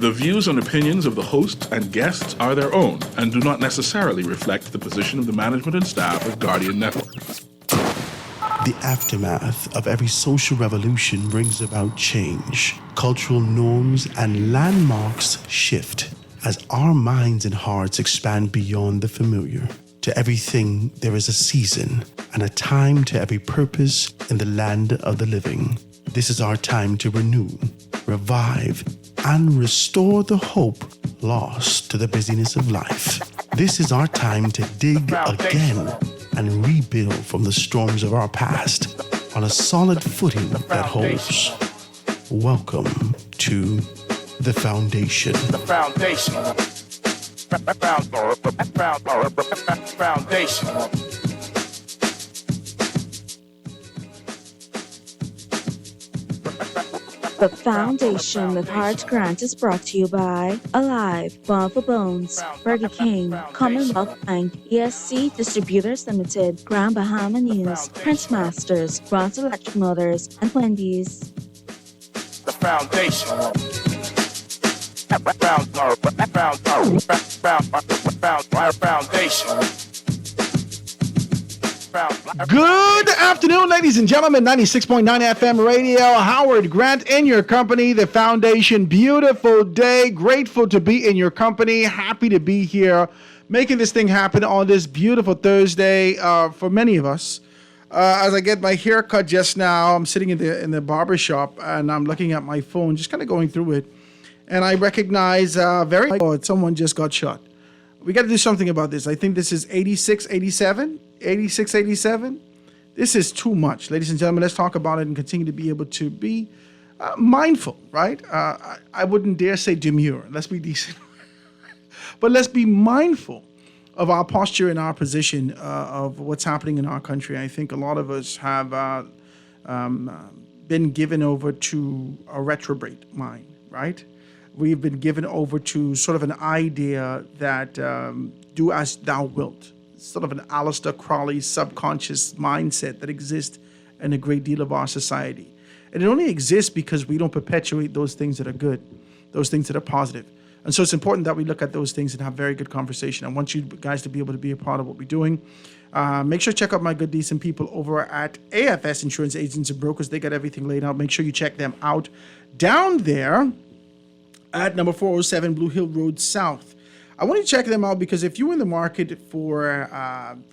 The views and opinions of the hosts and guests are their own and do not necessarily reflect the position of the management and staff of Guardian Network. The aftermath of every social revolution brings about change. Cultural norms and landmarks shift as our minds and hearts expand beyond the familiar. To everything, there is a season and a time to every purpose in the land of the living. This is our time to renew, revive, and restore the hope lost to the busyness of life. This is our time to dig again and rebuild from the storms of our past on a solid footing that holds. Welcome to The Foundation. The Foundation. Foundation. The Foundation with Hart Grant is brought to you by Alive, Born for Bones, Burger King, Commonwealth Bank, ESC Distributors Limited, Grand Bahama News, Prince Masters, Bronze Electric Motors, and Wendy's. The Foundation. Foundation. Good afternoon, ladies and gentlemen. 96.9 FM radio. Howard Grant in your company, The Foundation. Beautiful day. Grateful to be in your company. Happy to be here, making this thing happen on this beautiful Thursday for many of us. As I get my hair cut just now, I'm sitting in the barber shop and I'm looking at my phone, just kind of going through it. And I recognize someone just got shot. We got to do something about this. I think this is 8687. This is too much. Ladies and gentlemen, let's talk about it and continue to be able to be mindful, right? I wouldn't dare say demure. Let's be decent. But let's be mindful of our posture and our position of what's happening in our country. I think a lot of us have been given over to a retrograde mind, right? We've been given over to sort of an idea that do as thou wilt. Sort of an Aleister Crowley subconscious mindset that exists in a great deal of our society. And it only exists because we don't perpetuate those things that are good, those things that are positive. And so it's important that we look at those things and have very good conversation. I want you guys to be able to be a part of what we're doing. Make sure to check out my good, decent people over at AFS Insurance Agents and Brokers. They got everything laid out. Make sure you check them out down there at number 407 Blue Hill Road South. I want you to check them out because if you're in the market for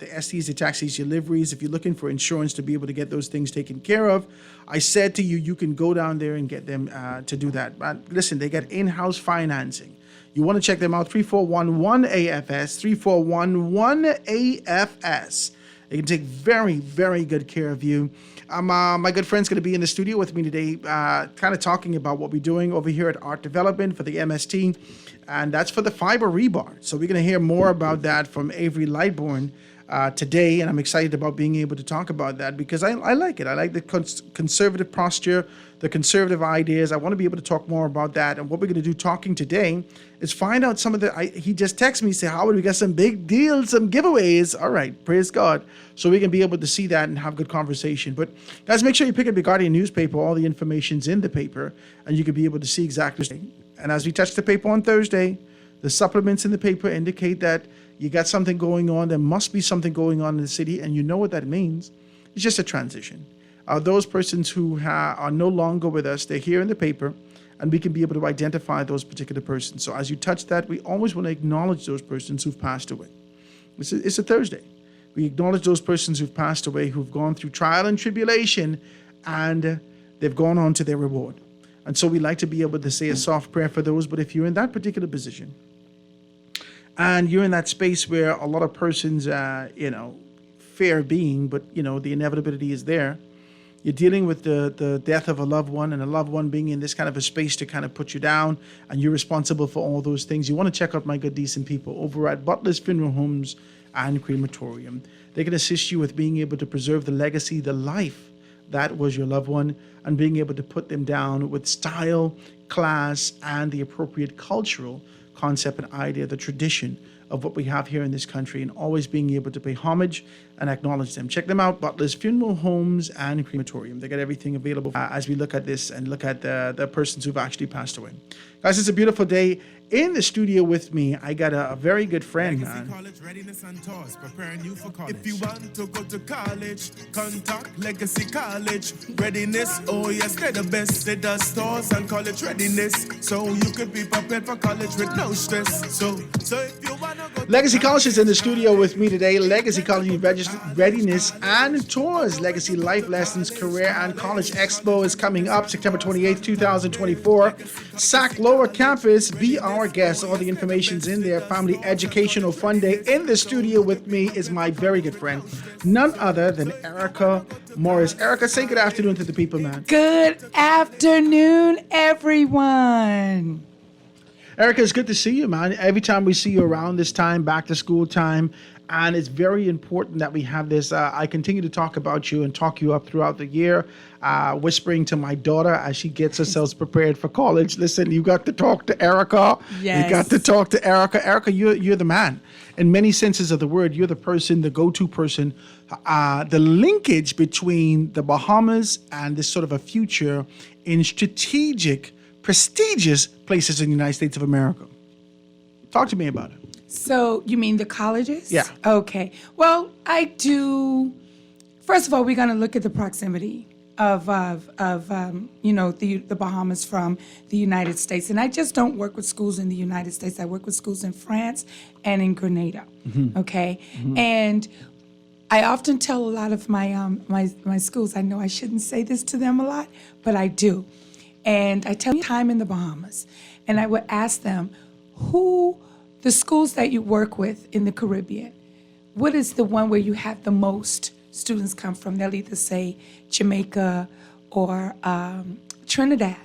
the STs, the taxis, your liveries, if you're looking for insurance to be able to get those things taken care of, I said to you, you can go down there and get them to do that. But listen, they get in-house financing. You want to check them out, 3411-AFS, 3411-AFS. They can take very, very good care of you. My good friend's going to be in the studio with me today, kind of talking about what we're doing over here at Art Development for the MST, and that's for the fiber rebar. So we're going to hear more about that from Avery Lightbourne today, and I'm excited about being able to talk about that because I like it. I like the conservative posture, the conservative ideas. I want to be able to talk more about that, and what we're going to do talking today is find out some of the, he just texted me, say, Howard, we got some big deals, some giveaways. All right, praise God. So we can be able to see that and have good conversation. But guys, make sure you pick up your Guardian newspaper. All the information's in the paper, and you can be able to see exactly. And as we touch the paper on Thursday, the supplements in the paper indicate that you got something going on. There must be something going on in the city, and you know what that means. It's just a transition. Those persons who are no longer with us, they're here in the paper, and we can be able to identify those particular persons. So as you touch that, we always want to acknowledge those persons who've passed away. It's a Thursday. We acknowledge those persons who've passed away, who've gone through trial and tribulation, and they've gone on to their reward. And so we like to be able to say a soft prayer for those. But if you're in that particular position, and you're in that space where a lot of persons, fair being, but, the inevitability is there. You're dealing with the death of a loved one, and a loved one being in this kind of a space to kind of put you down, and you're responsible for all those things. You want to check out my good, decent people over at Butler's Funeral Homes and Crematorium. They can assist you with being able to preserve the legacy, the life that was your loved one, and being able to put them down with style, class, and the appropriate cultural concept and idea, the tradition of what we have here in this country, and always being able to pay homage and acknowledge them. Check them out, Butler's Funeral Homes and Crematorium. They got everything available as we look at this and look at the persons who've actually passed away. Guys, it's a beautiful day. In the studio with me, I got a very good friend, man. College readiness and tours, preparing you for college. If you want to go to college, contact Legacy College Readiness. Oh yes, they're the best. They does tours and college readiness, so you could be prepared for college with no stress. So if you wanna go to Legacy College is in the studio with me today. Legacy College Readiness and Tours. Legacy Life Lessons Career and College Expo is coming up September 28th, 2024. SAC Lower Campus. Be our guest. All the information's in there. Family Educational Fun Day. In the studio with me is my very good friend, none other than Erica Morris. Erica, say good afternoon to the people, man. Good afternoon, everyone. Erica, it's good to see you, man. Every time we see you around this time, back to school time, and it's very important that we have this. I continue to talk about you and talk you up throughout the year, whispering to my daughter as she gets herself prepared for college. Listen, you got to talk to Erica. Yes. You got to talk to Erica. Erica, you're the man. In many senses of the word, you're the person, the go-to person, the linkage between the Bahamas and this sort of a future in strategic, prestigious places in the United States of America. Talk to me about it. So you mean the colleges? Yeah. Okay. Well, I do. First of all, we're going to look at the proximity of the Bahamas from the United States, and I just don't work with schools in the United States. I work with schools in France and in Grenada. Okay, and I often tell a lot of my my schools. I know I shouldn't say this to them a lot, but I do, and I tell them time in the Bahamas, and I would ask them the schools that you work with in the Caribbean, what is the one where you have the most students come from? They'll either say Jamaica or Trinidad.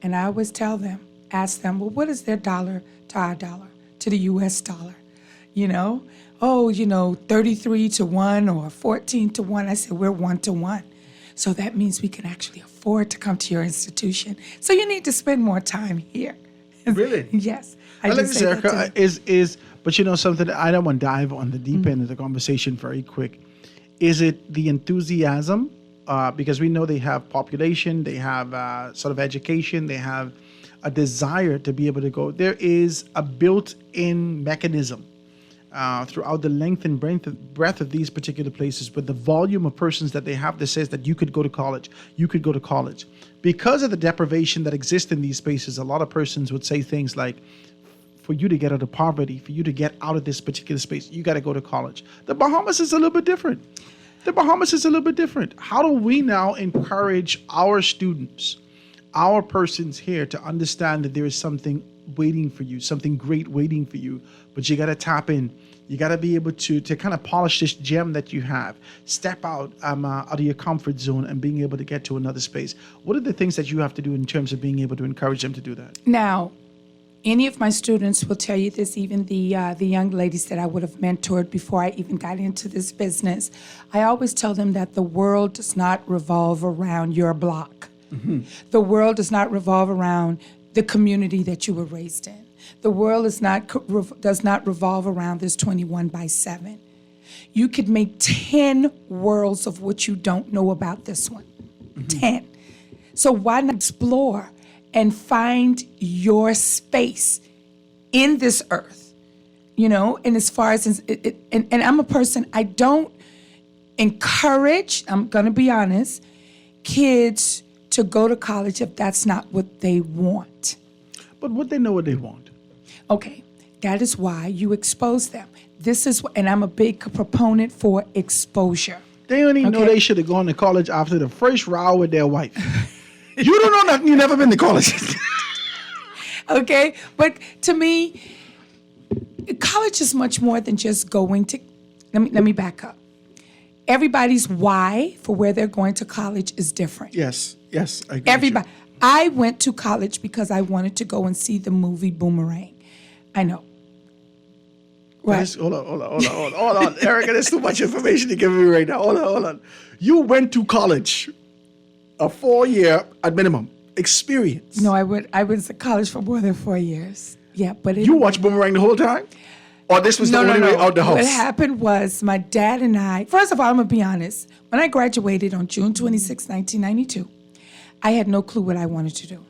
And I always ask them, well, what is their dollar to our dollar, to the US dollar? 33 to 1 or 14 to 1. I said, we're 1 to 1. So that means we can actually afford to come to your institution. So you need to spend more time here. Really? Yes. I like this, Erica, but you know something, I don't want to dive on the deep end of the conversation very quick. Is it the enthusiasm? Because we know they have population, they have sort of education, they have a desire to be able to go. There is a built-in mechanism throughout the length and breadth of these particular places with the volume of persons that they have that says that you could go to college, you could go to college. Because of the deprivation that exists in these spaces, a lot of persons would say things like, for you to get out of poverty, for you to get out of this particular space, you got to go to college. The Bahamas is a little bit different. How do we now encourage our students, our persons here to understand that there is something waiting for you, something great waiting for you, but you got to tap in. You got to be able to kind of polish this gem that you have, step out of your comfort zone and being able to get to another space. What are the things that you have to do in terms of being able to encourage them to do that? Now, any of my students will tell you this, even the young ladies that I would have mentored before I even got into this business. I always tell them that the world does not revolve around your block. The world does not revolve around the community that you were raised in. The world does not revolve around this 21/7. You could make 10 worlds of what you don't know about this one. 10. So why not explore and find your space in this earth, and as far as, and I'm a person, I don't encourage, I'm gonna be honest, kids to go to college if that's not what they want. But would they know what they want? Okay, that is why you expose them. And I'm a big proponent for exposure. They don't even know they should have gone to college after the first row with their wife. You don't know nothing. You've never been to college. Okay, but to me, college is much more than just going to. Let me back up. Everybody's why for where they're going to college is different. Yes, I agree. Everybody. I went to college because I wanted to go and see the movie Boomerang. I know. Right. Hold on. Erica, there's too much information to give me right now. Hold on. You went to college, a 4-year at minimum experience. No, I went to college for more than 4 years. Yeah, but you watched Boomerang the whole time? Or this was the only way out the house? What happened was my dad and I, first of all, I'm going to be honest. When I graduated on June 26, 1992, I had no clue what I wanted to do.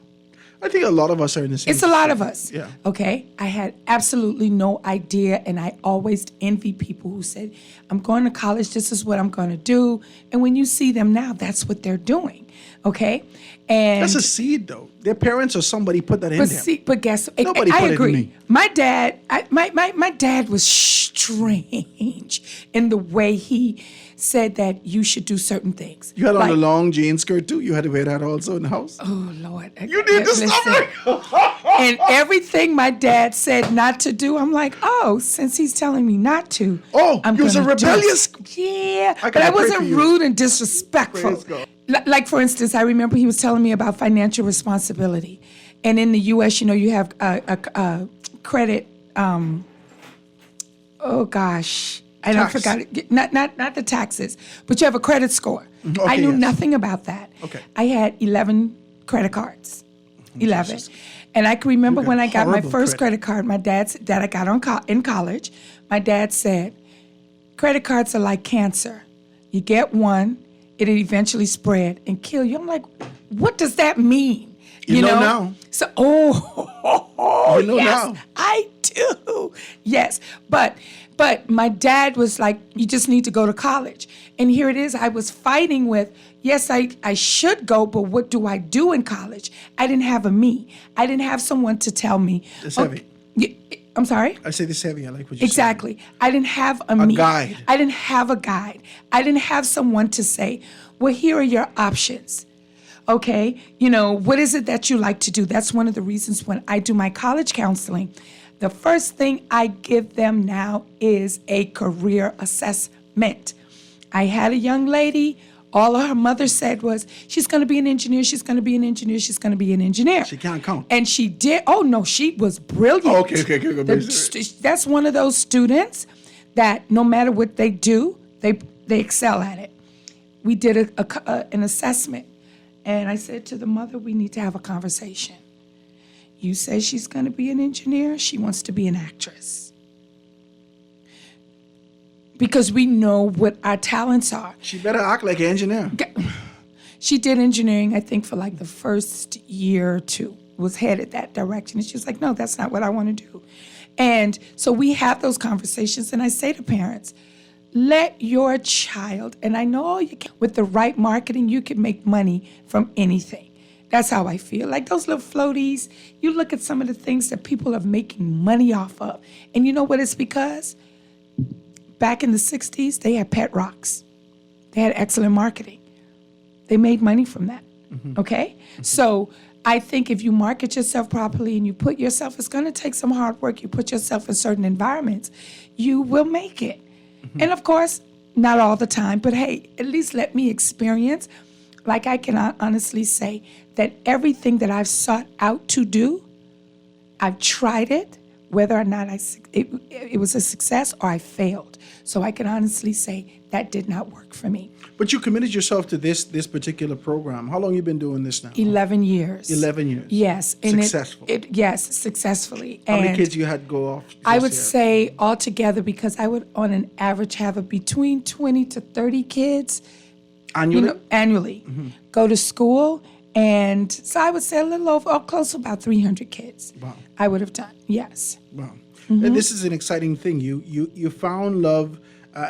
I think a lot of us are in the same. It's a lot of us. Yeah. Okay. I had absolutely no idea, and I always envy people who said, "I'm going to college. This is what I'm going to do." And when you see them now, that's what they're doing. Okay. And That's a seed, though. Their parents or somebody put that in but them. see, but guess Nobody I put it in agree. me. My dad, my dad was strange in the way he said that you should do certain things. You had on Like, the long jean skirt too. You had to wear that also in the house. oh Lord, You did this stuff. and everything my dad said not to do, I'm like, oh, since he's telling me not to, Oh, I'm you was a gonna do it. rebellious- Yeah, I but I gotta pray for wasn't you. rude and disrespectful. Praise God. Like for instance, I remember he was telling me about financial responsibility, and in the U.S., you have a credit. Oh gosh, I don't Tax. forgot it. Not the taxes, but you have a credit score. I Okay, knew yes. nothing about that. Okay. I had 11 credit cards. 11. And I can remember You got when I got my horrible first credit. credit card, that I got in college, my dad said, credit cards are like cancer. You get one, it'll eventually spread and kill you. I'm like, what does that mean? You know now. So, You know yes, now. I do. Yes. But my dad was like, you just need to go to college. And here it is. I was fighting with, yes, I should go, but what do I do in college? I didn't have a me. I didn't have someone to tell me. It's heavy. I'm sorry? I say this heavy. I like what you Exactly. I didn't have a me. guide. I didn't have a guide. I didn't have someone to say, well, here are your options. Okay, what is it that you like to do? That's one of the reasons when I do my college counseling, the first thing I give them now is a career assessment. I had a young lady, all her mother said was, she's going to be an engineer, she's going to be an engineer, she's going to be an engineer. She can't count. And she did. Oh, no, she was brilliant. Oh, okay, go. That's one of those students that no matter what they do, they excel at it. We did an assessment. And I said to the mother, we need to have a conversation. You say she's going to be an engineer. She wants to be an actress. Because we know what our talents are. She better act like an engineer. She did engineering, I think, for like the first year or two, was headed that direction. And she was like, no, that's not what I want to do. And so we have those conversations. And I say to parents, let your child, and I know you can, with the right marketing, you can make money from anything. That's how I feel. Like those little floaties, you look at some of the things that people are making money off of. And you know what it's because? Back in the 60s, they had pet rocks. They had excellent marketing. They made money from that, okay? So I think if you market yourself properly and you put yourself, it's gonna take some hard work, you put yourself in certain environments, you will make it. And of course, not all the time, but hey, at least let me experience. Like I can honestly say that everything that I've sought out to do, I've tried it, whether or not it was a success or I failed. So I can honestly say that did not work for me. But you committed yourself to this particular program. How long you been doing this now? 11 years. 11 years. Yes. And Successful. Yes, successfully. How many And kids you had go off? I this would year? say altogether, because I would on an average have between 20 to 30 kids Annually? annually go to school. And so I would say a little over, close to about 300 kids. Wow. I would have done, yes. Wow. And this is an exciting thing. You found love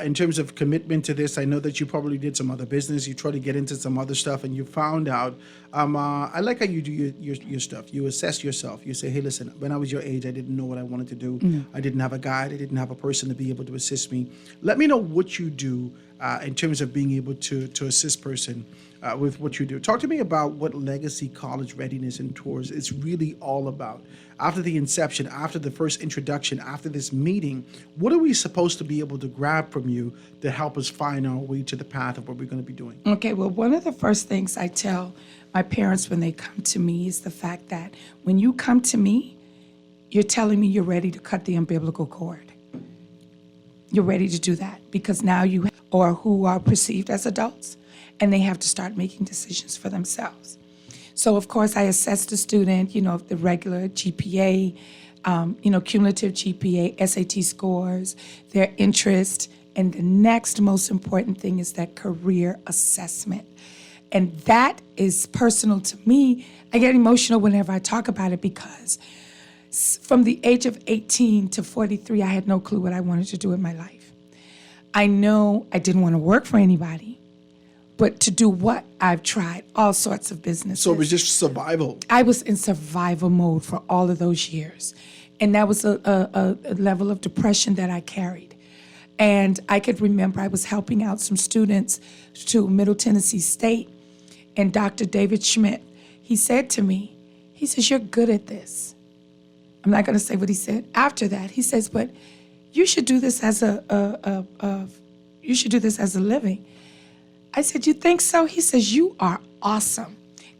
in terms of commitment to this. I know that you probably did some other business. You tried to get into some other stuff, and you found out. I like how you do your stuff. You assess yourself. You say, hey, listen, when I was your age, I didn't know what I wanted to do. I didn't have a guide. I didn't have a person to be able to assist me. Let me know what you do in terms of being able to assist person with what you do. Talk to me about what Legacy College Readiness and Tours is really all about. After the inception, after the first introduction, after this meeting, what are we supposed to be able to grab from you to help us find our way to the path of what we're going to be doing? Okay, well, one of the first things I tell my parents when they come to me is the fact that when you come to me, you're telling me you're ready to cut the umbilical cord. You're ready to do that because now you or who are perceived as adults, and they have to start making decisions for themselves. So, of course, I assess the student, the regular GPA, cumulative GPA, SAT scores, their interest, and the next most important thing is that career assessment. And that is personal to me. I get emotional whenever I talk about it because from the age of 18 to 43, I had no clue what I wanted to do in my life. I know I didn't want to work for anybody, but to do what? I've tried all sorts of businesses. So it was just survival. I was in survival mode for all of those years. And that was a level of depression that I carried. And I could remember I was helping out some students to Middle Tennessee State. And Dr. David Schmidt, he said to me, he says, "You're good at this." I'm not going to say what he said after that. He says, "But you should do this as you should do this as a living." I said, "You think so?" He says, "You are awesome."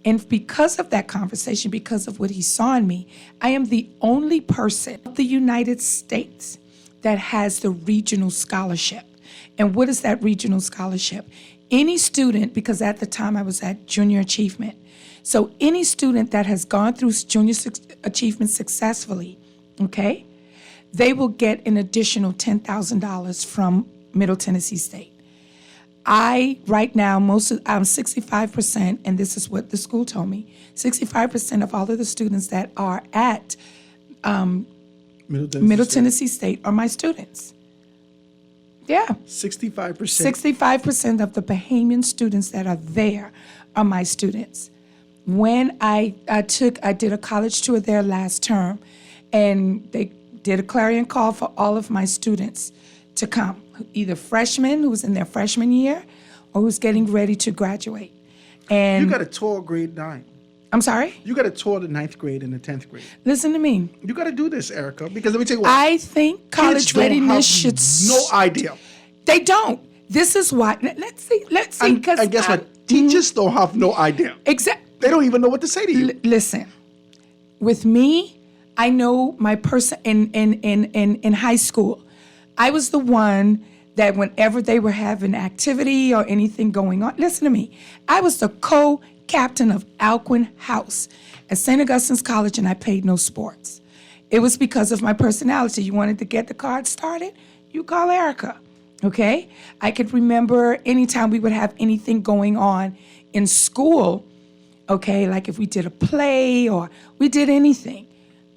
And because of that conversation, because of what he saw in me, I am the only person in the United States that has the regional scholarship. And what is that regional scholarship? Any student, because at the time I was at junior achievement, so any student that has gone through junior achievement successfully, okay, they will get an additional $10,000 from Middle Tennessee State. Right now, I'm 65%, and this is what the school told me, 65% of all of the students that are at Middle Tennessee State are my students. Yeah. 65%. 65% of the Bahamian students that are there are my students. When I did a college tour there last term, and they did a clarion call for all of my students to come, either freshmen who was in their freshman year or who's getting ready to graduate. And You got to tour grade 9. I'm sorry? You got to tour the 9th grade and the 10th grade. Listen to me. You got to do this, Erica, because let me tell you what. I think college kids don't readiness have should... no idea. They don't. This is why... Let's see. And guess what? Teachers don't have no idea. Exactly. They don't even know what to say to you. Listen, with me, I know my person in high school. I was the one that whenever they were having activity or anything going on, listen to me, I was the co-captain of Alcuin House at St. Augustine's College, and I played no sports. It was because of my personality. You wanted to get the card started? You call Erica, okay? I could remember anytime we would have anything going on in school, okay, like if we did a play or we did anything,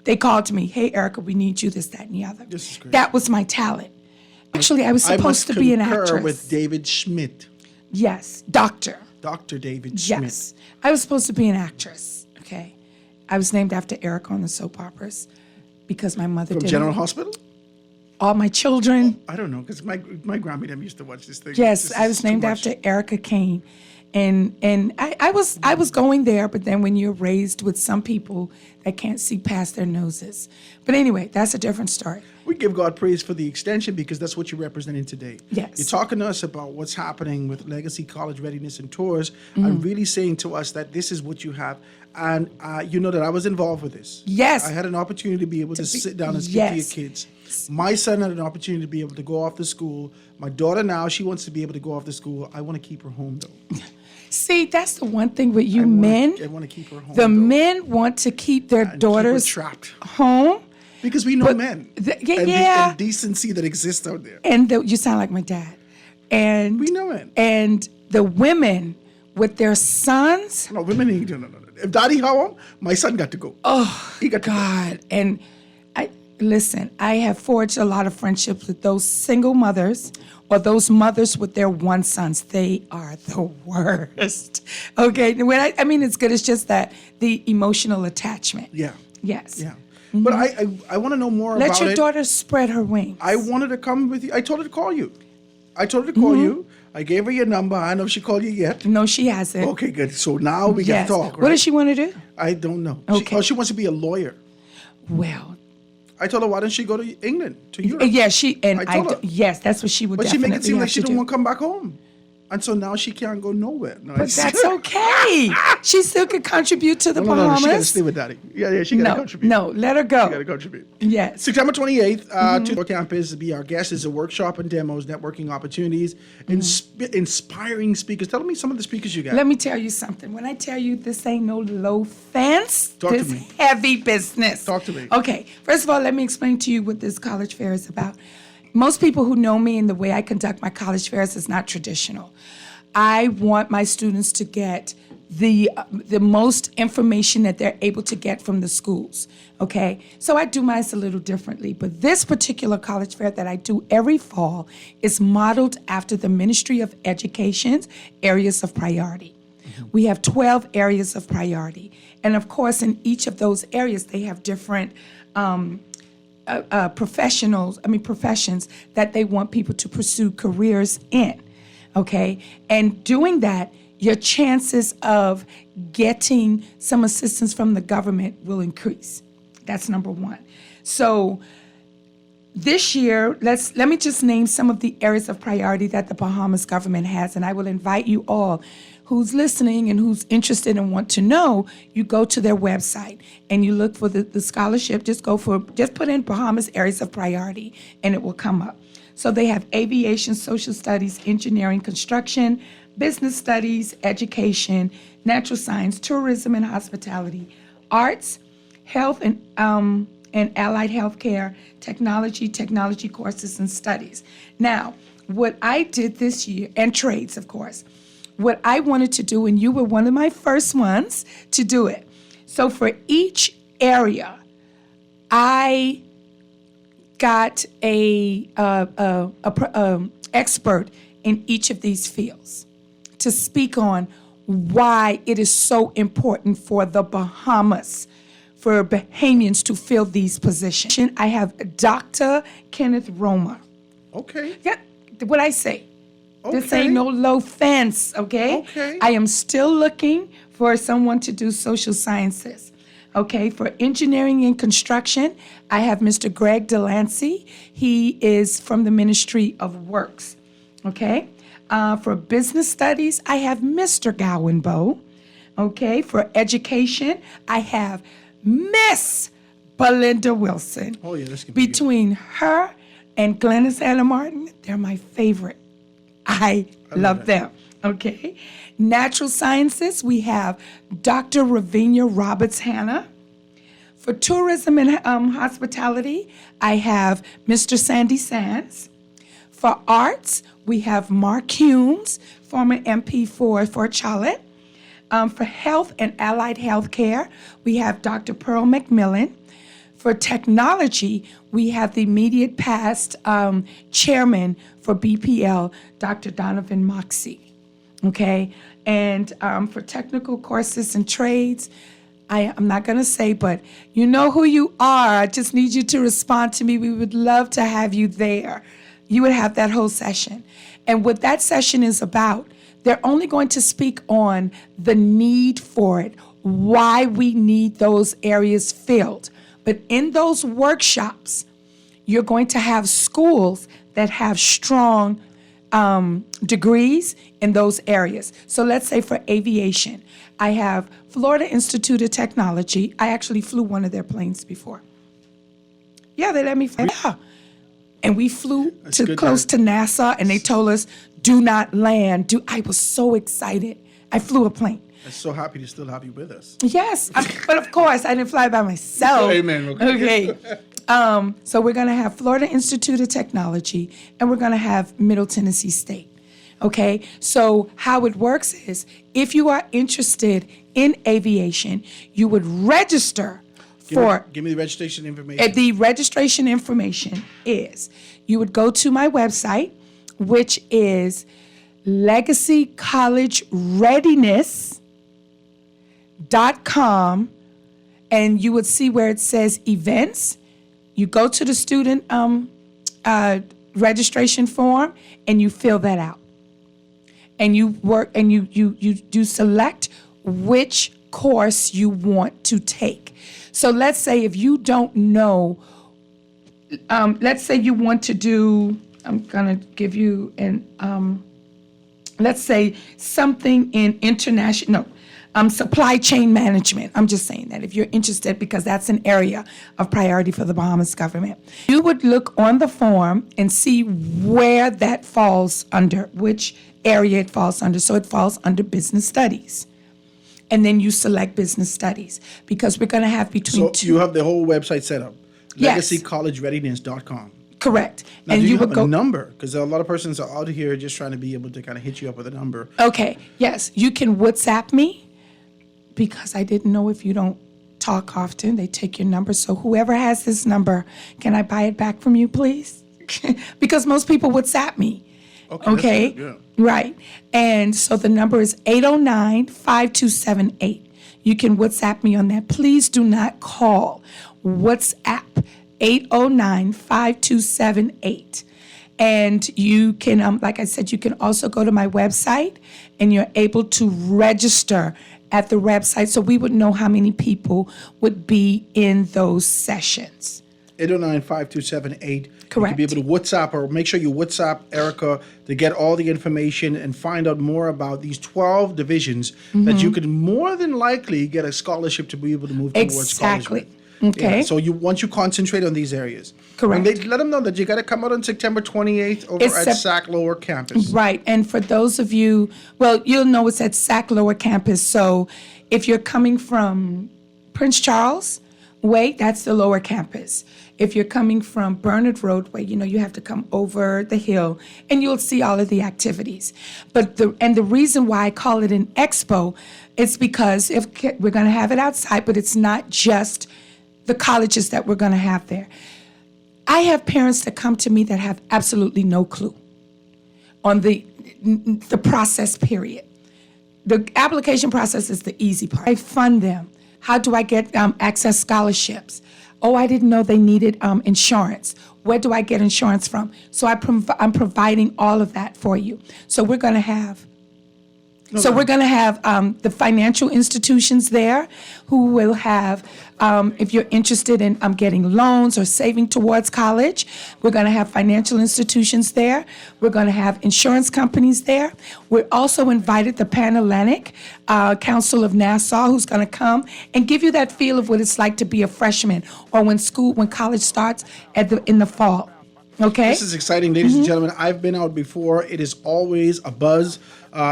they called to me, "Hey, Erica, we need you, this, that, and the other." This is great. That was my talent. Actually, I was supposed to be an actress. I must concur with David Schmidt, Yes, doctor. Dr. David Schmidt. Yes. I was supposed to be an actress, okay? I was named after Erica on the soap operas because my mother From did General Hospital? all my children. I don't know, because my grandma them used to watch this thing. Yes, This I is was too named much. after Erica Kane. And I was going there, but then when you're raised with some people that can't see past their noses. But anyway, that's a different story. We give God praise for the extension because that's what you're representing today. Yes. You're talking to us about what's happening with Legacy College Readiness and Tours, Mm-hmm. and really saying to us that this is what you have. And you know that I was involved with this. Yes. I had an opportunity to be able to sit down and speak to your yes. kids. My son had an opportunity to be able to go off to school. My daughter now, she wants to be able to go off to school. I want to keep her home, though. See, that's the one thing with you I wanna- men. I wanna keep her home, The though. men want to keep their And keep her daughters trapped. home. Because we know But men. yeah, and yeah. the indecency that exists out there. And you sound like my dad. And We know it. And the women with their sons. No, women ain't doing no. If daddy home, my son got to go. Oh, He got to go. God. And listen, I have forged a lot of friendships with those single mothers or those mothers with their one sons. They are the worst. Okay. When I mean, it's good. It's just that the emotional attachment. Yeah. Yes. Yeah. But I want to know more Let about your it. daughter spread her wings. I wanted to come with you. I told her to call you. I told her to call you. I gave her your number. I don't know if she called you yet. No, she hasn't. Okay, good. So now we Yes. can talk. What Right? does she want to do? I don't know. Okay. She wants to be a lawyer. Well, I told her, why don't she go to England, to Europe? yeah, she and I told her. yes, that's what she would But she definitely make it seem like have she to don't do. want to come back home. And so now she can't go nowhere. No, But that's okay. She still could contribute to the No, Bahamas. she got to stay with daddy. Yeah, she got to no, contribute. no, let her She got go. to contribute. Yes. September 28th, to our campus, be our guest is a workshop and demos, networking opportunities, inspiring speakers. Tell me some of the speakers you got. Let me tell you something. When I tell you this ain't no low fence, Talk to this me. heavy business. Talk to me. Okay. First of all, let me explain to you what this college fair is about. Most people who know me and the way I conduct my college fairs is not traditional. I want my students to get the most information that they're able to get from the schools. Okay, so I do mine a little differently, but this particular college fair that I do every fall is modeled after the Ministry of Education's areas of priority. We have 12 areas of priority, and of course, in each of those areas, they have different professions that they want people to pursue careers in. Okay, and doing that, your chances of getting some assistance from the government will increase. That's number one. So this year, let me just name some of the areas of priority that the Bahamas government has, and I will invite you all who's listening and who's interested and want to know, you go to their website and you look for the scholarship. Just put in Bahamas areas of priority and it will come up. So they have aviation, social studies, engineering, construction, business studies, education, natural science, tourism and hospitality, arts, health and allied health care, technology courses and studies. Now, what I did this year, and trades, of course, what I wanted to do, and you were one of my first ones to do it. So for each area, I got a expert in each of these fields to speak on why it is so important for the Bahamas, for Bahamians to fill these positions. I have Dr. Kenneth Roma. Okay. Yeah, what I say. This Okay. ain't no low fence, okay? Okay. I am still looking for someone to do social sciences. Okay, for engineering and construction, I have Mr. Greg Delancey. He is from the Ministry of Works. Okay, for business studies, I have Mr. Gowenbo. Okay, for education, I have Miss Belinda Wilson. Oh, yeah, this could be good. Between her and Glenna Santa Martin, they're my favorite. I love them. Okay. Natural sciences, we have Dr. Ravinia Roberts Hanna. For tourism and hospitality, I have Mr. Sandy Sands. For arts, we have Mark Humes, former MP for Fort Charlotte. For health and allied health care, we have Dr. Pearl McMillan. For technology, we have the immediate past chairman for BPL, Dr. Donovan Moxie. Okay, and for technical courses and trades, I'm not going to say, but you know who you are. I just need you to respond to me. We would love to have you there. You would have that whole session. And what that session is about, they're only going to speak on the need for it, why we need those areas filled. But in those workshops, you're going to have schools that have strong degrees in those areas. So let's say for aviation, I have Florida Institute of Technology. I actually flew one of their planes before. Yeah, they let me fly. Yeah. And we flew close to NASA, and they told us, do not land. I was so excited. I flew a plane. I'm so happy to still have you with us. Yes, but of course, I didn't fly by myself. Amen. Okay. So we're going to have Florida Institute of Technology, and we're going to have Middle Tennessee State. Okay, so how it works is if you are interested in aviation, you would register Give me the registration information. The registration information is you would go to my website, which is legacycollegereadiness.com, and you would see where it says events. You go to the student registration form and you fill that out. And you work and you select which course you want to take. So let's say if you don't know, let's say you want to do, I'm gonna give you let's say something in supply chain management. I'm just saying that if you're interested, because that's an area of priority for the Bahamas government. You would look on the form and see where that falls under, which area it falls under. So it falls under business studies. And then you select business studies, because we're going to have between two. You have the whole website set up. Yes. legacycollegereadiness.com. Correct. Now, and do you would have go a number? Because a lot of persons are out here just trying to be able to kind of hit you up with a number. Okay, yes, you can WhatsApp me because I didn't know if you don't talk often, they take your number. So whoever has this number, can I buy it back from you, please? Because most people WhatsApp me. Okay. That's good, yeah. Right. And so the number is 809-5278. You can WhatsApp me on that. Please do not call. WhatsApp 809-5278. And you can, like I said, you can also go to my website and you're able to register at the website so we would know how many people would be in those sessions. 809-5278. Correct. You can be able to WhatsApp or make sure you WhatsApp Erica to get all the information and find out more about these 12 divisions that you could more than likely get a scholarship to be able to move towards Exactly. scholarship. Okay. Yeah, so once you concentrate on these areas. Correct. And they let them know that you got to come out on September 28th over It's at SAC Lower Campus. Right. And for those of you, well, you'll know it's at SAC Lower Campus. So if you're coming from Prince Charles Way, that's the Lower Campus. If you're coming from Bernard Roadway, you have to come over the hill and you'll see all of the activities. But the reason why I call it an expo is because if we're going to have it outside, but it's not just the colleges that we're going to have there. I have parents that come to me that have absolutely no clue on the process period. The application process is the easy part. I fund them. How do I get access scholarships? Oh, I didn't know they needed insurance. Where do I get insurance from? So I'm providing all of that for you. So we're going to have the financial institutions there who will have, if you're interested in getting loans or saving towards college, we're going to have financial institutions there. We're going to have insurance companies there. We're also invited the Pan-Atlantic Council of Nassau, who's going to come and give you that feel of what it's like to be a freshman or when college starts in the fall. Okay. This is exciting, ladies and gentlemen. I've been out before. It is always a buzz.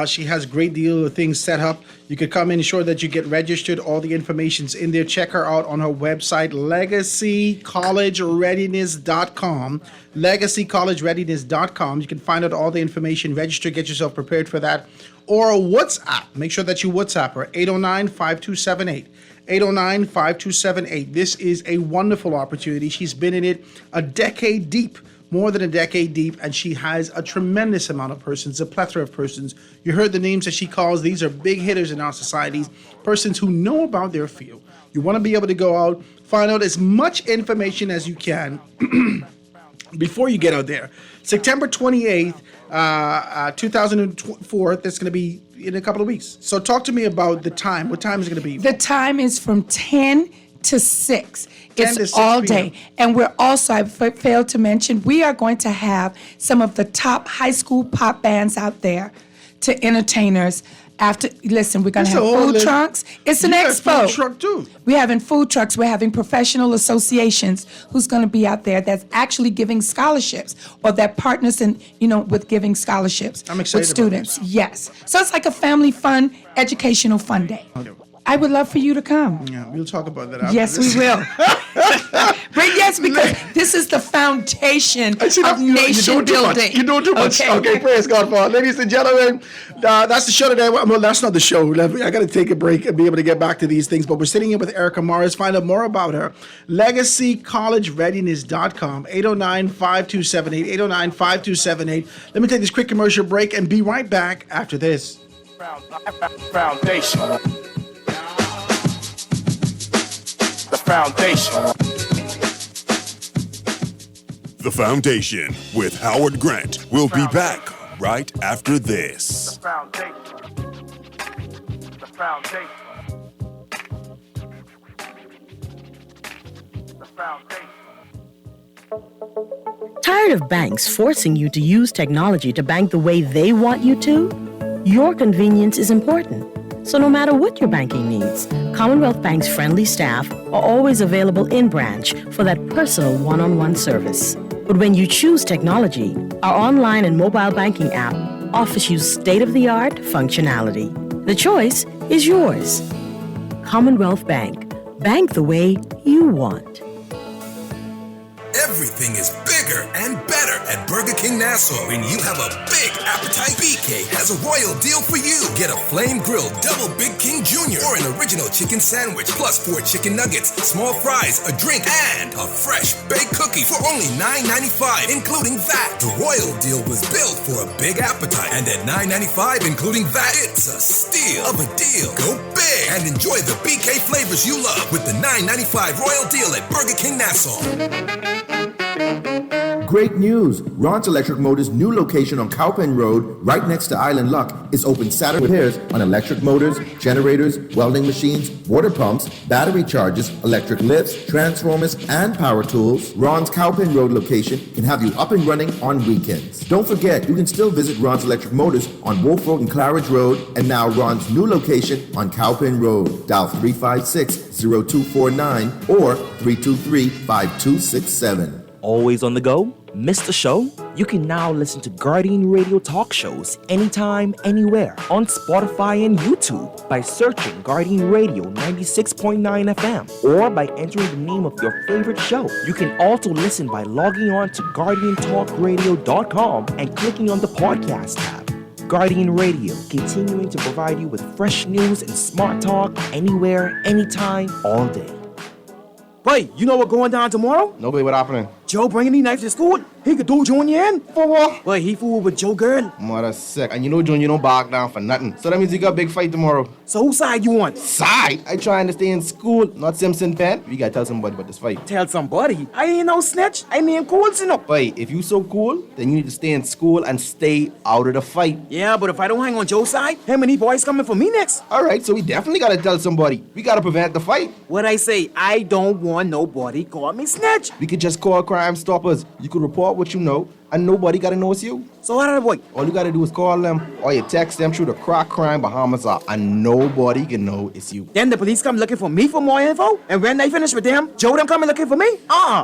She has a great deal of things set up. You could come in, ensure that you get registered. All the information's in there. Check her out on her website, legacycollegereadiness.com. Legacycollegereadiness.com. You can find out all the information, register, get yourself prepared for that. Or WhatsApp. Make sure that you WhatsApp her, 809-5278. 809-5278. This is a wonderful opportunity. She's been in it a decade deep, more than a decade deep, and she has a tremendous amount of persons, a plethora of persons. You heard the names that she calls. These are big hitters in our societies, persons who know about their field. You want to be able to go out, find out as much information as you can before you get out there. September 28th, 2004, that's going to be in a couple of weeks. So talk to me about the time. What time is it going to be? The time is from 10 to 6. 10 to 6 It's all day. p.m. And we're also, I failed to mention, we are going to have some of the top high school pop bands out there to entertainers. Listen, we're going to have food trucks. It's an expo. Food truck too. We're having food trucks. We're having professional associations who's going to be out there that's actually giving scholarships or that partners with giving scholarships I'm excited with about students. Yes. So it's like a family fun, educational fun day. I would love for you to come. Yeah, we'll talk about that after Yes, this. we will. Right, yes, because this is the foundation of nation building. You're doing too much. Okay, praise God for it. Ladies and gentlemen, that's the show today. Well, that's not the show. I got to take a break and be able to get back to these things. But we're sitting here with Erica Morris. Find out more about her. LegacyCollegeReadiness.com. 809-5278. 809-5278. Let me take this quick commercial break and be right back after this. Foundation. The foundation. The Foundation with Howard Grant. We'll be back right after this. Foundation. The foundation. The foundation. Tired of banks forcing you to use technology to bank the way they want you to? Your convenience is important. So no matter what your banking needs, Commonwealth Bank's friendly staff are always available in branch for that personal one-on-one service. But when you choose technology, our online and mobile banking app offers you state-of-the-art functionality. The choice is yours. Commonwealth Bank. Bank the way you want. Everything is bigger and better at Burger King Nassau. When you have a big appetite, BK has a royal deal for you. Get a flame grilled double Big King Jr. or an original chicken sandwich plus 4 chicken nuggets, small fries, a drink, and a fresh baked cookie for only $9.95, including that. The royal deal was built for a big appetite, and at $9.95, including that, it's a steal of a deal. Go big and enjoy the BK flavors you love with the $9.95 royal deal at Burger King Nassau. Great news! Ron's Electric Motors' new location on Cowpen Road, right next to Island Luck, is open Saturday with repairs on electric motors, generators, welding machines, water pumps, battery chargers, electric lifts, transformers, and power tools. Ron's Cowpen Road location can have you up and running on weekends. Don't forget, you can still visit Ron's Electric Motors on Wolf Road and Claridge Road, and now Ron's new location on Cowpen Road. Dial 356-0249 or 323-5267. Always on the go? Missed a show? You can now listen to Guardian Radio talk shows anytime, anywhere on Spotify and YouTube by searching Guardian Radio 96.9 FM or by entering the name of your favorite show. You can also listen by logging on to GuardianTalkRadio.com and clicking on the podcast tab. Guardian Radio, continuing to provide you with fresh news and smart talk anywhere, anytime, all day. Boy, you know what going down tomorrow? Nobody, what happening? Joe bringing these knives to school? He could do Junior in. For what? Boy, he fooled with Joe girl. Mother sick. And you know Junior don't back down for nothing. So that means you got a big fight tomorrow. So whose side you on? Side? I trying to stay in school, not Simpson Pen. We gotta tell somebody about this fight. Tell somebody? I ain't no snitch. I mean cool, you know. Boy, if you so cool, then you need to stay in school and stay out of the fight. Yeah, but if I don't hang on Joe's side, how many boys coming for me next? Alright, so we definitely gotta tell somebody. We gotta prevent the fight. What I say, I don't want nobody call me snitch. We could just call Crime Stoppers. You could report what you know, and nobody gotta know it's you. So what are the boy? All you gotta do is call them, or you text them through the Crack Crime Bahamas app, and nobody can know it's you. Then the police come looking for me for more info, and when they finish with them, Joe them coming looking for me?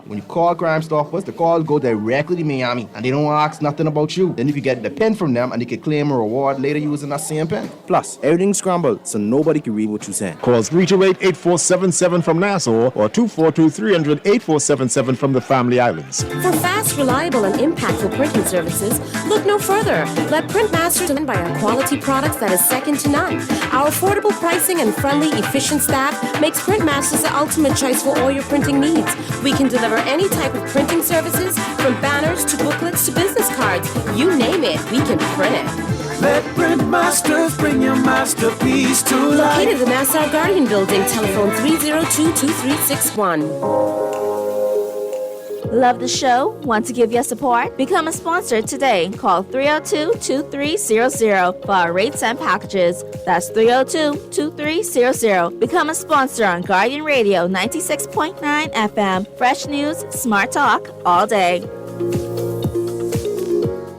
When you call Crime Stoppers, the call go directly to Miami, and they don't ask nothing about you. Then you can get the pen from them, and you can claim a reward later using that same pen. Plus, everything's scrambled, so nobody can read what you're saying. Call 328-8477 from Nassau, or 242-300-8477 from the Family Islands. For fast, reliable, and impactful printing services, look no further. Let Printmasters win by our quality products that is second to none. Our affordable pricing and friendly, efficient staff makes Printmasters the ultimate choice for all your printing needs. We can deliver any type of printing services, from banners to booklets to business cards. You name it, we can print it. Let Printmasters bring your masterpiece to life. Located in the Nassau Guardian Building, telephone 302-2361. Love the show? Want to give your support? Become a sponsor today. Call 302-2300 for our rates and packages. That's 302-2300. Become a sponsor on Guardian Radio 96.9 FM. Fresh news, smart talk, all day.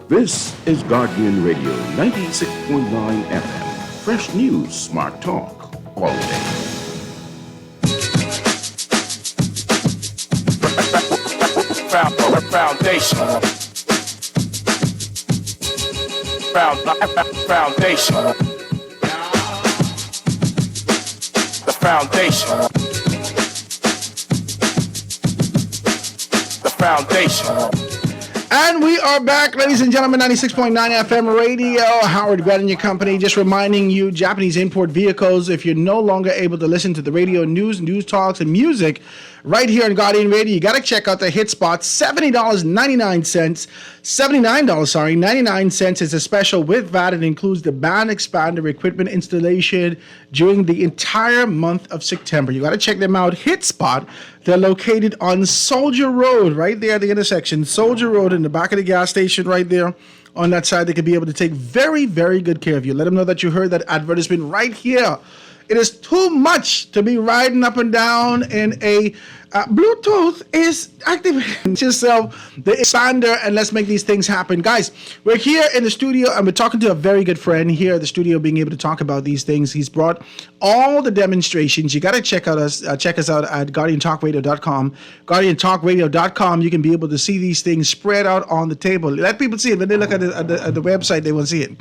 This is Guardian Radio 96.9 FM. Fresh news, smart talk, all day. Foundation. Foundation. The foundation. The foundation. And we are back, ladies and gentlemen, 96.9 FM radio. Howard Grant and your company. Just reminding you, Japanese import vehicles, if you're no longer able to listen to the radio news talks, and music right here on Guardian Radio, you got to check out the hit spot. $70.99. $99 is a special with VAT. It includes the band expander equipment installation during the entire month of September. You got to check them out. Hit spot. They're located on Soldier Road, right there at the intersection. Soldier Road, in the back of the gas station right there. On that side, they could be able to take very, very good care of you. Let them know that you heard that advertisement right here. It is too much to be riding up and down in a Bluetooth is activating yourself, the expander, and let's make these things happen. Guys, we're here in the studio, and we're talking to a very good friend here at the studio, being able to talk about these things. He's brought all the demonstrations. You got to check us out at GuardianTalkRadio.com. GuardianTalkRadio.com. You can be able to see these things spread out on the table. Let people see it. When they look at the website, they will see it.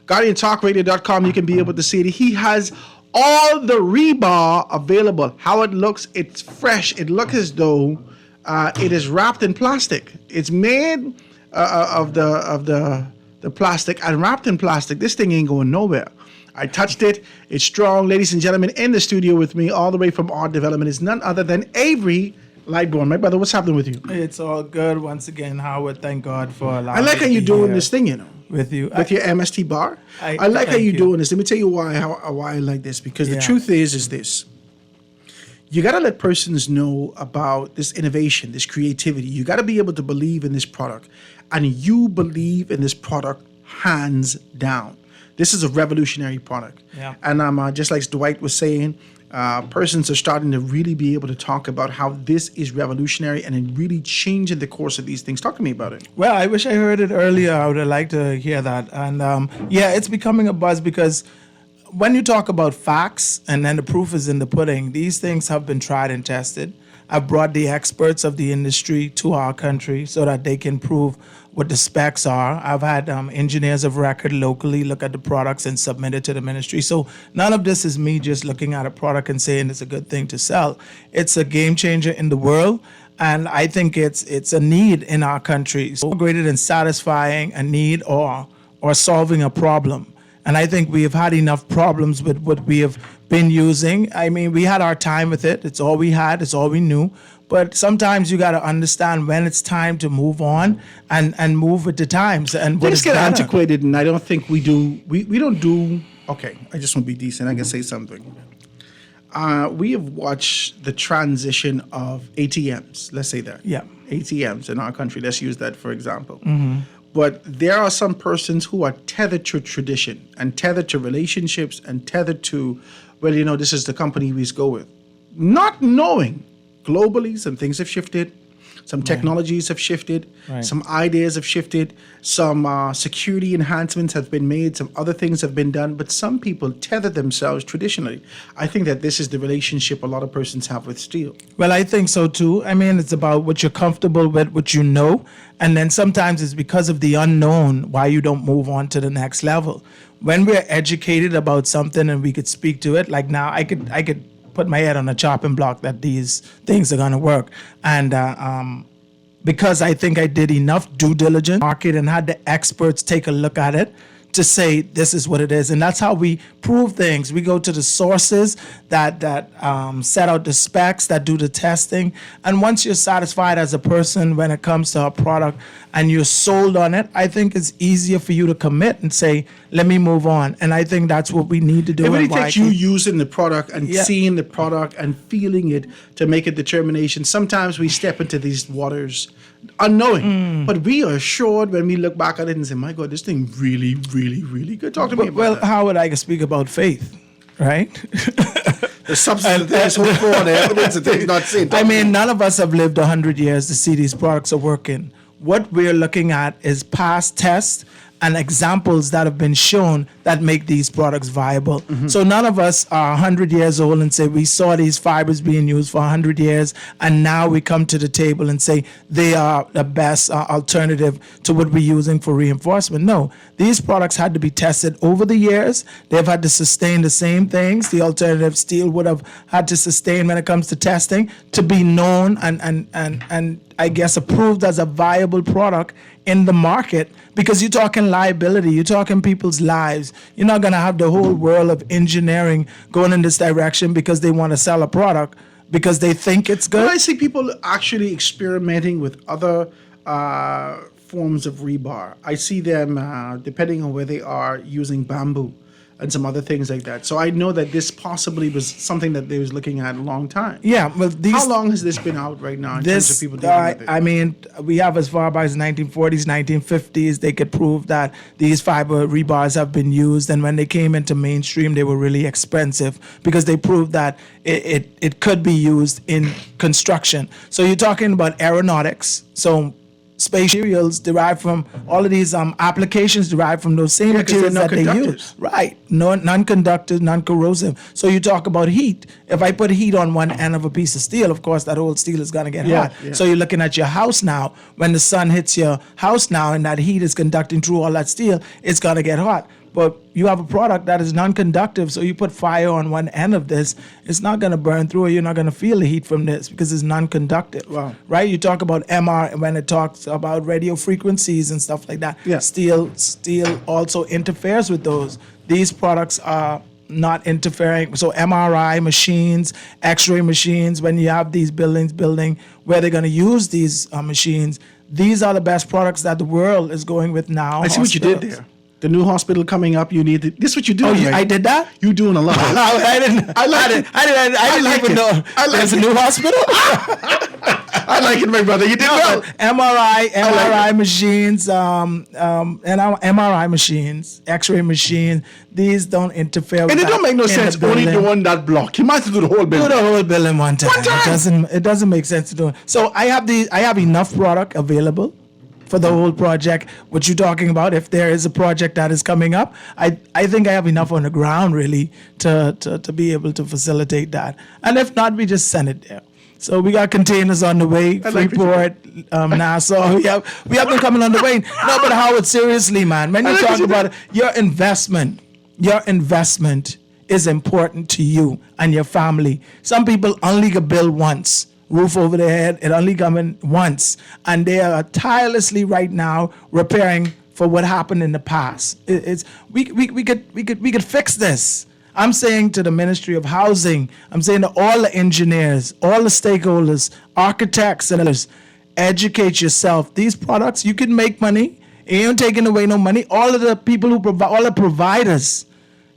GuardianTalkRadio.com. You can be able to see it. He has all the rebar available. How it looks, it's fresh. It looks as though it is wrapped in plastic. It's made of the plastic and wrapped in plastic. This thing ain't going nowhere. I touched it. It's strong. Ladies and gentlemen, in the studio with me, all the way from Art Development, is none other than Avery Lightbourne. My brother, what's happening with you? It's all good. Once again, Howard, thank God for allowing I like how me to you're be doing here this thing, you know. With you. With your MST bar. I like how you're doing this. Let me tell you why I like this. Because the truth is this. You got to let persons know about this innovation, this creativity. You got to be able to believe in this product. And you believe in this product hands down. This is a revolutionary product. Yeah. And just like Dwight was saying, persons are starting to really be able to talk about how this is revolutionary and it really changing the course of these things. Talk to me about it. Well, I wish I heard it earlier. I would have liked to hear that. And it's becoming a buzz because when you talk about facts and then the proof is in the pudding, these things have been tried and tested. I've brought the experts of the industry to our country so that they can prove what the specs are. I've had engineers of record locally look at the products and submit it to the ministry. So none of this is me just looking at a product and saying it's a good thing to sell. It's a game changer in the world. And I think it's a need in our country. So greater than satisfying a need or solving a problem. And I think we have had enough problems with what we have been using. I mean, we had our time with it. It's all we had. It's all we knew. But sometimes you got to understand when it's time to move on and move with the times. And Things get antiquated, and I don't think we do. We don't do. Okay, I just want to be decent. I can say something. We have watched the transition of ATMs. Let's say that. Yeah. ATMs in our country. Let's use that for example. Mm-hmm. But there are some persons who are tethered to tradition and tethered to relationships and tethered to, well, you know, this is the company we go with. Not knowing globally some things have shifted, some technologies have shifted, some ideas have shifted, some security enhancements have been made, some other things have been done, but some people tether themselves traditionally. I think that this is the relationship a lot of persons have with steel. Well, I think so too. I mean, it's about what you're comfortable with, what you know, and then sometimes it's because of the unknown why you don't move on to the next level. When we're educated about something and we could speak to it, like now I could put my head on a chopping block that these things are going to work. And because I think I did enough due diligence market and had the experts take a look at it to say this is what it is. And that's how we prove things. We go to the sources that set out the specs, that do the testing. And once you're satisfied as a person when it comes to a product and you're sold on it, I think it's easier for you to commit and say, let me move on. And I think that's what we need to do. It really takes you using the product and seeing the product and feeling it to make a determination. Sometimes we step into these waters unknowing, but we are assured when we look back at it and say, my God, this thing really, really, really good. Talk to me about that. How would I speak about faith, right? The substance of things hoped for, the evidence of things not seen. I mean, none of us have lived 100 years to see these products are working. What we're looking at is past tests and examples that have been shown that make these products viable. Mm-hmm. So none of us are 100 years old and say we saw these fibers being used for 100 years and now we come to the table and say they are the best alternative to what we're using for reinforcement. No, these products had to be tested over the years. They've had to sustain the same things the alternative steel would have had to sustain when it comes to testing to be known and I guess approved as a viable product in the market, because you're talking liability, you're talking people's lives. You're not going to have the whole world of engineering going in this direction because they want to sell a product because they think it's good. Well, I see people actually experimenting with other forms of rebar. I see them, depending on where they are, using bamboo and some other things like that. So I know that this possibly was something that they was looking at a long time. Yeah, well, how long has this been out right now in terms of people dealing with it? I mean, we have as far back as 1940s, 1950s, they could prove that these fiber rebars have been used, and when they came into mainstream, they were really expensive because they proved that it could be used in construction. So you're talking about aeronautics, so space materials derived from all of these applications derived from those same materials that they use. Right. Non-conductive, non-corrosive. So you talk about heat. If I put heat on one end of a piece of steel, of course, that whole steel is going to get hot. Yeah. So you're looking at your house now. When the sun hits your house now and that heat is conducting through all that steel, it's going to get hot. But you have a product that is non-conductive, so you put fire on one end of this, it's not going to burn through, or you're not going to feel the heat from this because it's non-conductive. Wow. Right? You talk about MR when it talks about radio frequencies and stuff like that. Yeah. Steel also interferes with those. These products are not interfering. So MRI machines, X-ray machines, when you have these buildings where they're going to use these machines, these are the best products that the world is going with now. I see what you did there. The new hospital coming up, you need this is what you do. Oh, right? I did that? You doing a lot. I didn't even know there's a new hospital. I like it, my brother. You did well. MRI machines, and MRI machines, X-ray machines. These don't interfere. And it don't make no sense only doing that block. You might have to do the whole building. Do the whole building one time. It doesn't make sense to do it. So I have enough product available for the whole project. What you're talking about, if there is a project that is coming up, I think I have enough on the ground really to be able to facilitate that. And if not, we just send it there. So we got containers on the way, Freeport, Nassau. We have them coming on the way. No, but Howard, seriously, man, when you talk about it, your investment is important to you and your family. Some people only can build once. Roof over their head, it only come in once, and they are tirelessly right now repairing for what happened in the past. We could fix this. I'm saying to the Ministry of Housing, I'm saying to all the engineers, all the stakeholders, architects and others, educate yourself. These products, you can make money. You ain't taking away no money. All of the people who provide, all the providers,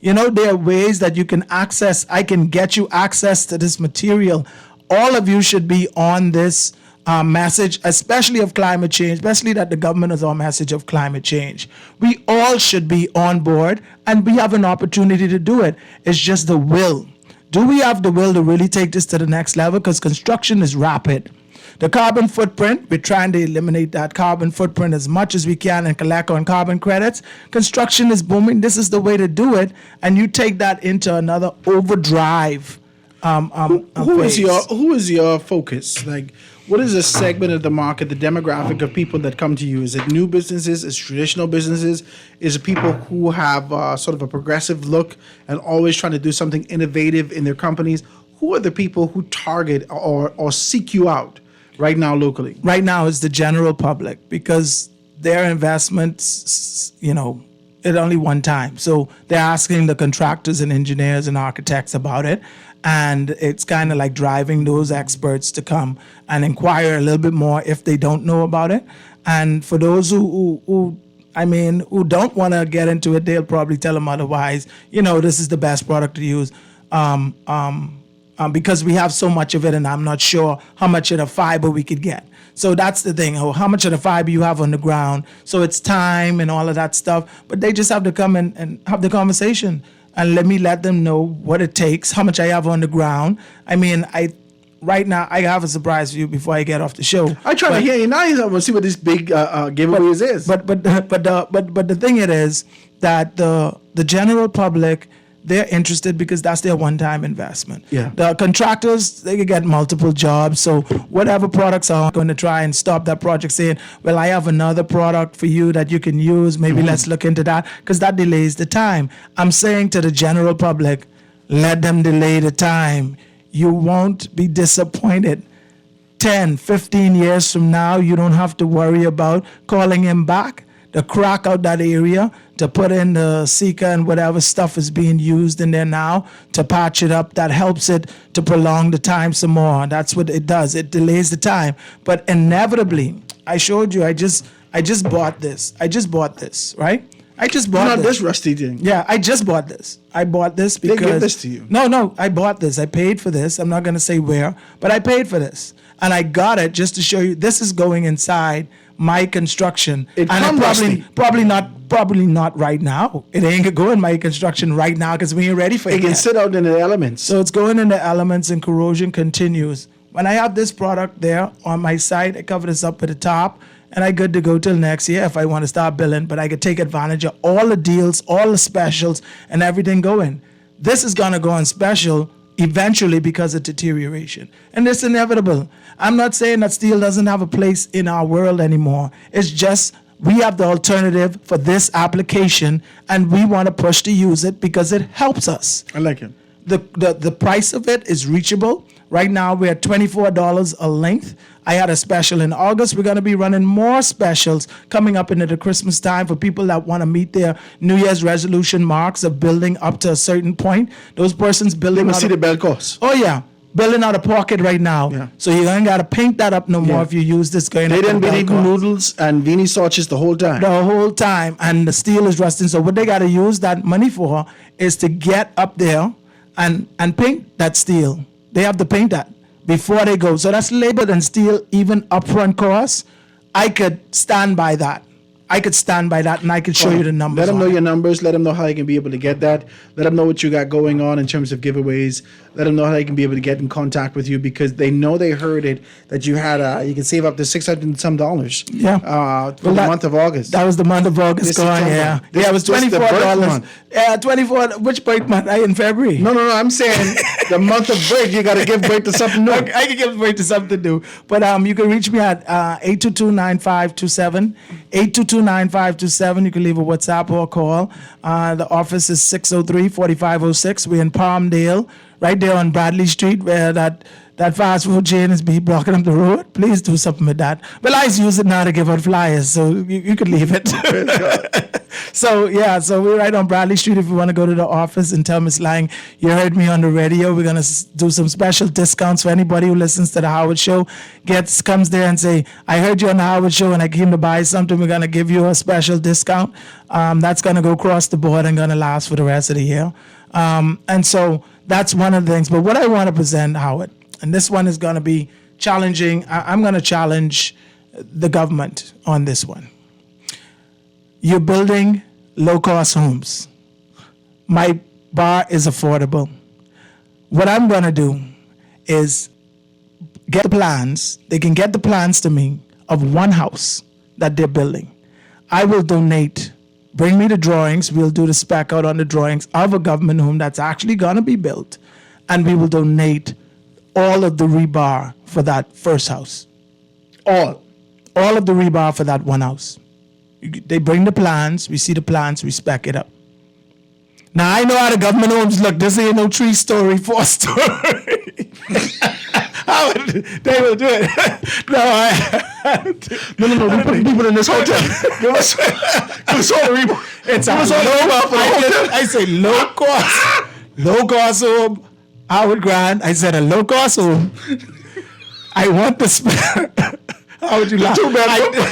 there are ways that you can access. I can get you access to this material. All of you should be on this message, especially of climate change, especially that the government is on message of climate change. We all should be on board, and we have an opportunity to do it. It's just the will. Do we have the will to really take this to the next level? Because construction is rapid. The carbon footprint, we're trying to eliminate that carbon footprint as much as we can and collect on carbon credits. Construction is booming. This is the way to do it. And you take that into another overdrive. Who is your focus? Like, what is a segment of the market, the demographic of people that come to you? Is it new businesses? Is it traditional businesses? Is it people who have sort of a progressive look and always trying to do something innovative in their companies? Who are the people who target or seek you out right now locally? Right now it's the general public, because their investments, it only one time. So they're asking the contractors and engineers and architects about it. And it's kind of like driving those experts to come and inquire a little bit more if they don't know about it. And for those who don't want to get into it, they'll probably tell them otherwise. This is the best product to use. Because we have so much of it, and I'm not sure how much of the fiber we could get. So that's the thing, how much of the fiber you have on the ground. So it's time and all of that stuff. But they just have to come and have the conversation and let them know what it takes, how much I have on the ground. Right now, I have a surprise for you before I get off the show. I try to hear you now. I want to see what this big giveaways is. But the thing it is that the general public, they're interested because that's their one-time investment. Yeah. The contractors, they can get multiple jobs. So whatever products are going to try and stop that project, saying, well, I have another product for you that you can use. Maybe let's look into that, because that delays the time. I'm saying to the general public, let them delay the time. You won't be disappointed. 10, 15 years from now, you don't have to worry about calling him back to crack out that area, to put in the seeker and whatever stuff is being used in there now, to patch it up. That helps it to prolong the time some more. That's what it does. It delays the time. But inevitably, I showed you, I just bought this. I just bought this, right? I just bought Not this rusty thing. Yeah, I just bought this. I bought this because... They give this to you. No, I bought this. I paid for this. I'm not going to say where, but I paid for this. And I got it just to show you this is going inside my construction. Probably not right now. It ain't gonna go in my construction right now because we ain't ready for it. It can sit out in the elements. So it's going in the elements and corrosion continues. When I have this product there on my site, I cover this up at the top, and I good to go till next year if I want to start billing, but I could take advantage of all the deals, all the specials, and everything going. This is gonna go on special eventually because of deterioration. And it's inevitable. I'm not saying that steel doesn't have a place in our world anymore. It's just we have the alternative for this application, and we want to push to use it because it helps us. I like it. The price of it is reachable. Right now, we're at $24 a length. I had a special in August. We're going to be running more specials coming up into the Christmas time for people that want to meet their New Year's resolution marks of building up to a certain point. Those persons building They must out see a- the bell cost. Oh, yeah. Building out a pocket right now. Yeah. So you ain't got to paint that up no more Yeah. if you use this going They up to didn't the be bell eating cost. noodles and Vini sausages the whole time. The whole time, and the steel is rusting. So what they got to use that money for is to get up there and paint that steel. They have to paint that before they go. So that's labor and steel, even upfront costs. I could stand by that. I could stand by that, and I could show you the numbers. Let them on know it. your numbers. Let them know how you can be able to get that. Let them know what you got going on in terms of giveaways. Let them know how they can be able to get in contact with you because they know they heard it that you had you can save up to $600 and some. Yeah. For the month of August. That was the month of August This going, September. yeah. This- Yeah, it was this is the birth $24. month. Yeah, 24. Which birth month? In February. No, I'm saying the month of break. You got to give break to something new. I can give away to something new. But you can reach me at 822-9527. 822-9527. You can leave a WhatsApp or a call. The office is 603-4506. We're in Palmdale, right there on Bradley Street, where that fast food chain is be blocking up the road. Please do something with that. Well, I use it now to give out flyers, so you could leave it. So we're right on Bradley Street. If you want to go to the office and tell Miss Lang you heard me on the radio, we're gonna do some special discounts for anybody who listens to the Howard Show. Comes there and say, I heard you on the Howard Show and I came to buy something. We're gonna give you a special discount. That's gonna go across the board and gonna last for the rest of the year. And so that's one of the things. But what I want to present, Howard, and this one is gonna be challenging. I'm gonna challenge the government on this one. You're building low-cost homes. My bar is affordable. What I'm going to do is get the plans. They can get the plans to me of one house that they're building. I will donate. Bring me the drawings. We'll do the spec out on the drawings of a government home that's actually going to be built. And we will donate all of the rebar for that first house. All of the rebar for that one house. They bring the plans, we see the plans, we spec it up. Now, I know how the government homes look. This ain't no 3-story, 4-story. They will do it. No, we're putting people in this hotel. Give us all the rebar. It's a I say low cost home, Howard Grant. I said a low cost home. I want the how would you laugh? 2-bedroom.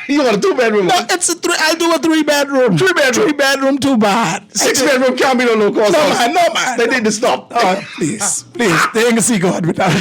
You want a 2-bedroom? No, it's a three. I do a 3-bedroom. 3-bedroom, 2 bath. 6-bedroom can't be no low cost. No man. They need to stop. Oh, please. They ain't gonna see God without.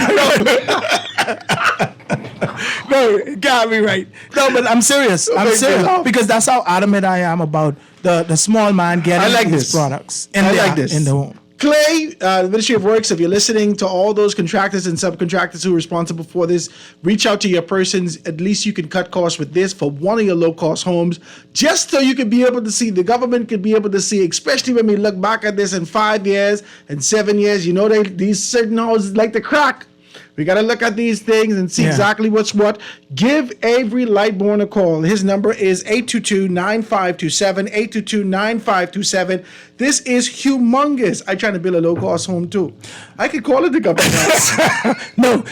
No, it can't be right. No, but I'm serious. I'm serious because that's how adamant I am about the small man getting these products in the home. Clay, Ministry of Works, if you're listening to all those contractors and subcontractors who are responsible for this, reach out to your persons. At least you can cut costs with this for one of your low-cost homes, just so you can be able to see, the government can be able to see, especially when we look back at this in 5 years and 7 years, you know, these certain houses like to crack. We got to look at these things and see exactly what's what. Give Avery Lightbourne a call. His number is 822-9527, 822-9527. This is humongous. I'm trying to build a low-cost home, too. I could call it the government house. No,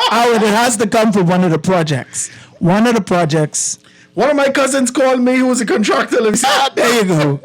Howard, it has to come from one of the projects. One of the projects. One of my cousins called me who was a contractor. There you go.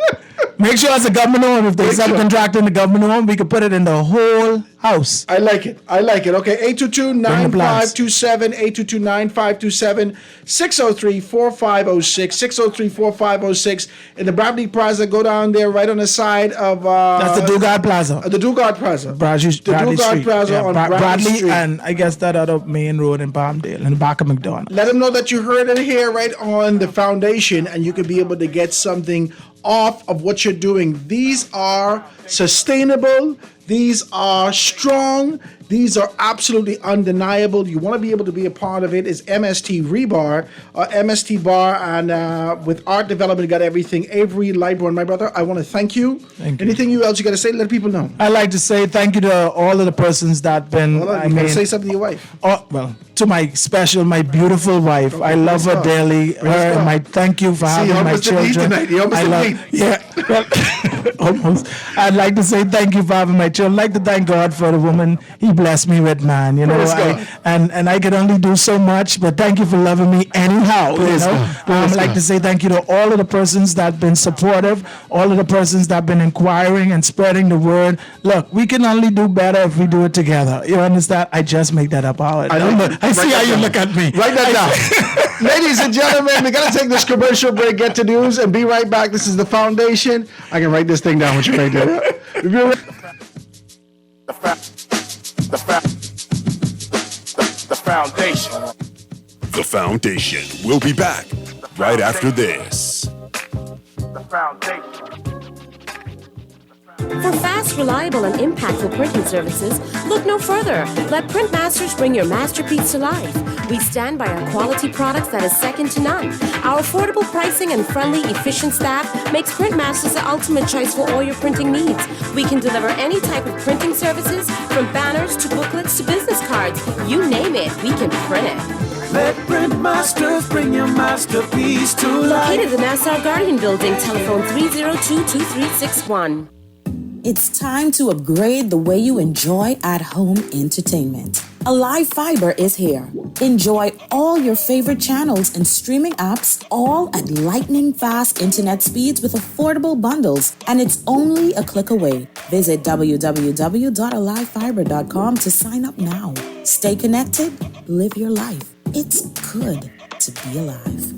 Make sure it's a government home. If there's subcontracting the government home, we can put it in the whole house. I like it. Okay, 822-9527, 822-9527, 603-4506, 603-4506. In the Bradley Plaza, go down there right on the side of... That's the Dugard Plaza. The Dugard Plaza. Bradley Dugard Street. Plaza on Bradley Street. And I guess that other main road in Palmdale, in the back of McDonald's. Let them know that you heard it here right on the foundation, and you could be able to get something off of what you're doing. These are sustainable. These are strong. These are absolutely undeniable. You want to be able to be a part of it. Is MST Rebar, MST Bar, and with art development, got everything. Avery Lightborn, my brother, I want to thank you. Thank you. Anything else you got to say? Let people know. I'd like to say thank you to all of the persons that have been. Hold on, you got to say something to your wife. Oh, well, to my beautiful wife. I love her dearly. Her and my thank you for having my children. Yeah, well, almost. I'd like to say thank you for having my children. I'd like to thank God for the woman He blessed me with, man. You know, and I could only do so much, but thank you for loving me anyhow. I'd like to say thank you to all of the persons that have been supportive, all of the persons that have been inquiring and spreading the word. Look, we can only do better if we do it together. You understand? I just make that up, Howard. I see how you look at me. Write that down. Ladies and gentlemen, we got to take this commercial break, get to news, and be right back. This is The Foundation. I can write this thing down. What you right there. The Foundation. The Foundation will be back right after this. The Foundation. For fast, reliable, and impactful printing services, look no further. Let Printmasters bring your masterpiece to life. We stand by our quality products that is second to none. Our affordable pricing and friendly, efficient staff makes Printmasters the ultimate choice for all your printing needs. We can deliver any type of printing services, from banners to booklets to business cards. You name it, we can print it. Let Printmasters bring your masterpiece to life. Located in the Nassau Guardian Building, telephone 302-2361. It's time to upgrade the way you enjoy at-home entertainment. Alive Fiber is here. Enjoy all your favorite channels and streaming apps, all at lightning-fast internet speeds with affordable bundles, and it's only a click away. Visit www.alivefiber.com to sign up now. Stay connected, live your life. It's good to be alive.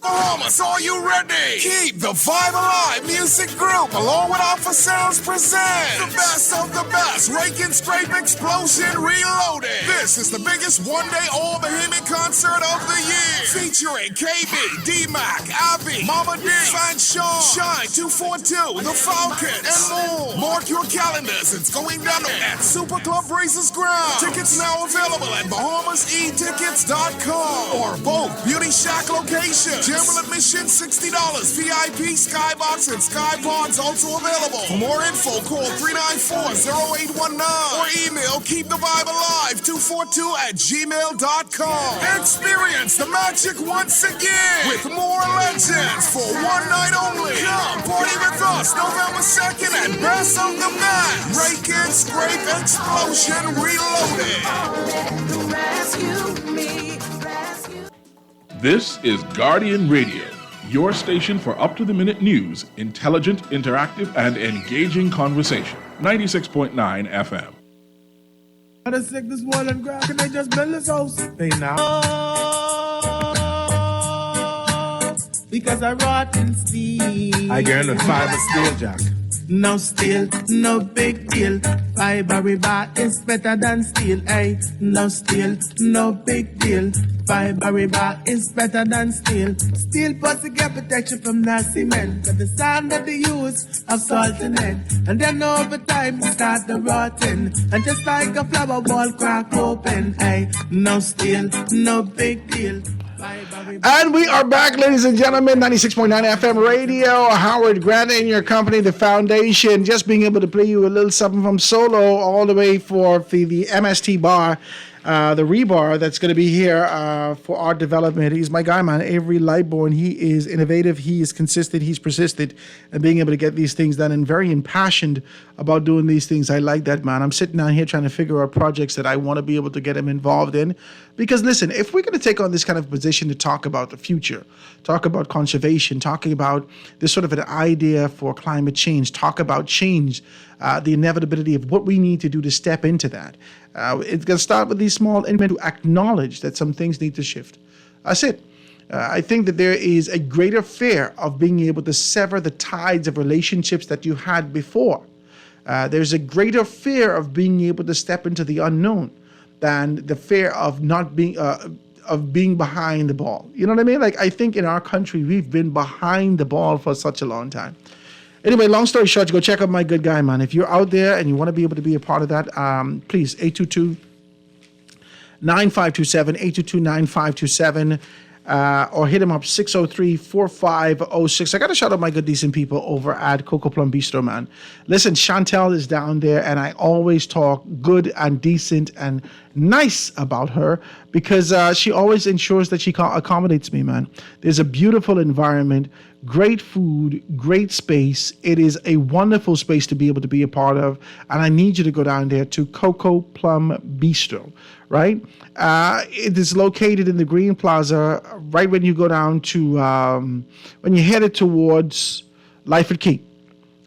Bahamas, are you ready? Keep the vibe alive. Music group, along with Alpha Sounds, presents the best of the best. Rake and Scrape Explosion Reloaded. This is the biggest one-day all-Bahamian concert of the year. Featuring KB, D-Mac, Abby, Mama D, Fan Shaw, Shine 242, The Falcon, and more. Mark your calendars. It's going down at Super Club Races Ground. Tickets now available at BahamasEtickets.com or both Beauty Shack locations. General admission $60. VIP, Skybox, and Skyponds also available. For more info, call 394-0819 or email keepthevibealive242@gmail.com. Experience the magic once again with more legends for one night only. Come party with us November 2nd at Best of the Best. Rake and Scrape Explosion Reloaded. This is Guardian Radio, your station for up-to-the-minute news, intelligent, interactive, and engaging conversation. 96.9 FM. I just sick this wall and grab, can they just build this house? Hey now. Because I rot in steel. I get on fiber steel, Jack. No steel, no big deal. Fiber rebar is better than steel, eh? No steel, no big deal. Fiber rebar is better than steel. Steel pussy get protection from the cement. But the sand that they use of salt in it. And then over time start the rotting. And just like a flower wall crack open, eh? No steel, no big deal. And we are back, ladies and gentlemen, 96.9 FM radio. Howard Grant in your company, The Foundation. Just being able to play you a little something from Solo all the way for the MST Bar, the Rebar that's going to be here for art development. He's my guy, man, Avery Lightborn. He is innovative, he is consistent, he's persistent, and being able to get these things done and very impassioned about doing these things. I like that, man. I'm sitting down here trying to figure out projects that I want to be able to get him involved in. Because listen, if we're going to take on this kind of position to talk about the future, talk about conservation, talking about this sort of an idea for climate change, talk about change, the inevitability of what we need to do to step into that. It's going to start with these small increments to acknowledge that some things need to shift. That's it. I think that there is a greater fear of being able to sever the tides of relationships that you had before. There's a greater fear of being able to step into the unknown than the fear of not being behind the ball. You know what I mean? Like, I think in our country we've been behind the ball for such a long time. Anyway, long story short, go check out My Good Guy, man. If you're out there and you want to be able to be a part of that, please, 822-9527, 822-9527, or hit him up, 603-4506. I got to shout out my good, decent people over at Coco Plum Bistro, man. Listen, Chantel is down there, and I always talk good and decent and nice about her because she always ensures that she accommodates me, man. There's a beautiful environment, great food, great space. It is a wonderful space to be able to be a part of, and I need you to go down there to Coco Plum Bistro, right? It is located in the Green Plaza, right when you go down to, when you're headed towards Lyford Key.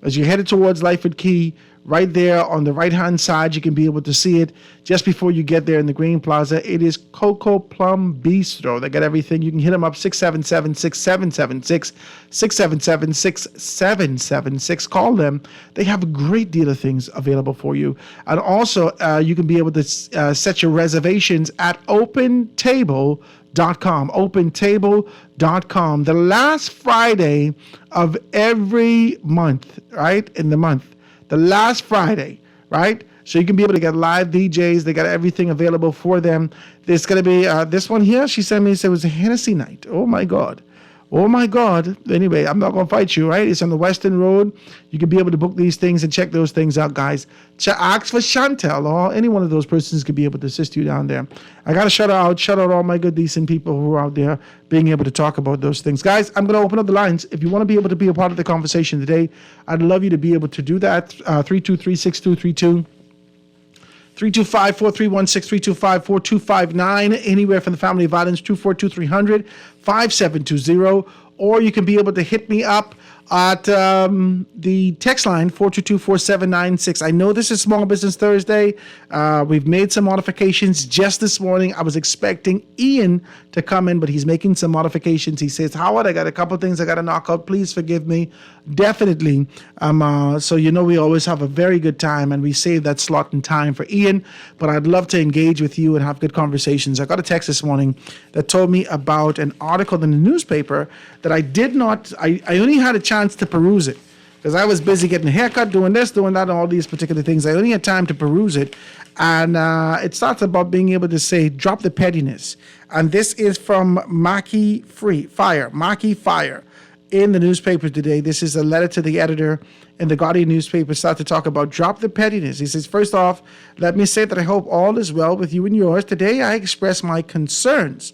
As you're headed towards Lyford Key, right there on the right-hand side, you can be able to see it just before you get there in the Green Plaza. It is Coco Plum Bistro. They got everything. You can hit them up, 677-6776, 677-6776. Call them. They have a great deal of things available for you. And also, you can be able to set your reservations at OpenTable.com. OpenTable.com. The last Friday of every month, right? In the month. The last Friday, right? So you can be able to get live DJs. They got everything available for them. There's going to be this one here. She sent me, said it was a Hennessy night. Oh, my God. Oh, my God. Anyway, I'm not going to fight you, right? It's on the Western Road. You can be able to book these things and check those things out, guys. Ask for Chantel or any one of those persons could be able to assist you down there. I got to shout out all my good, decent people who are out there being able to talk about those things. Guys, I'm going to open up the lines. If you want to be able to be a part of the conversation today, I'd love you to be able to do that. 323-6232. 325-4316, 325-4259, anywhere from the Family Violence, 242-300-5720, or you can be able to hit me up at the text line, 422-4796. I know this is Small Business Thursday. We've made some modifications just this morning. I was expecting Ian to come in, but he's making some modifications. He says, Howard, I got a couple things I got to knock out. Please forgive me. Definitely. So you know we always have a very good time, and we save that slot in time for Ian, but I'd love to engage with you and have good conversations. I got a text this morning that told me about an article in the newspaper that I only had a chance to peruse it because I was busy getting a haircut, doing this, doing that, and all these particular things. I only had time to peruse it. And it starts about being able to say, drop the pettiness. And this is from Mackie Fire in the newspaper today. This is a letter to the editor in the Guardian newspaper. Start to talk about drop the pettiness. He says, first off, let me say that I hope all is well with you and yours. Today, I express my concerns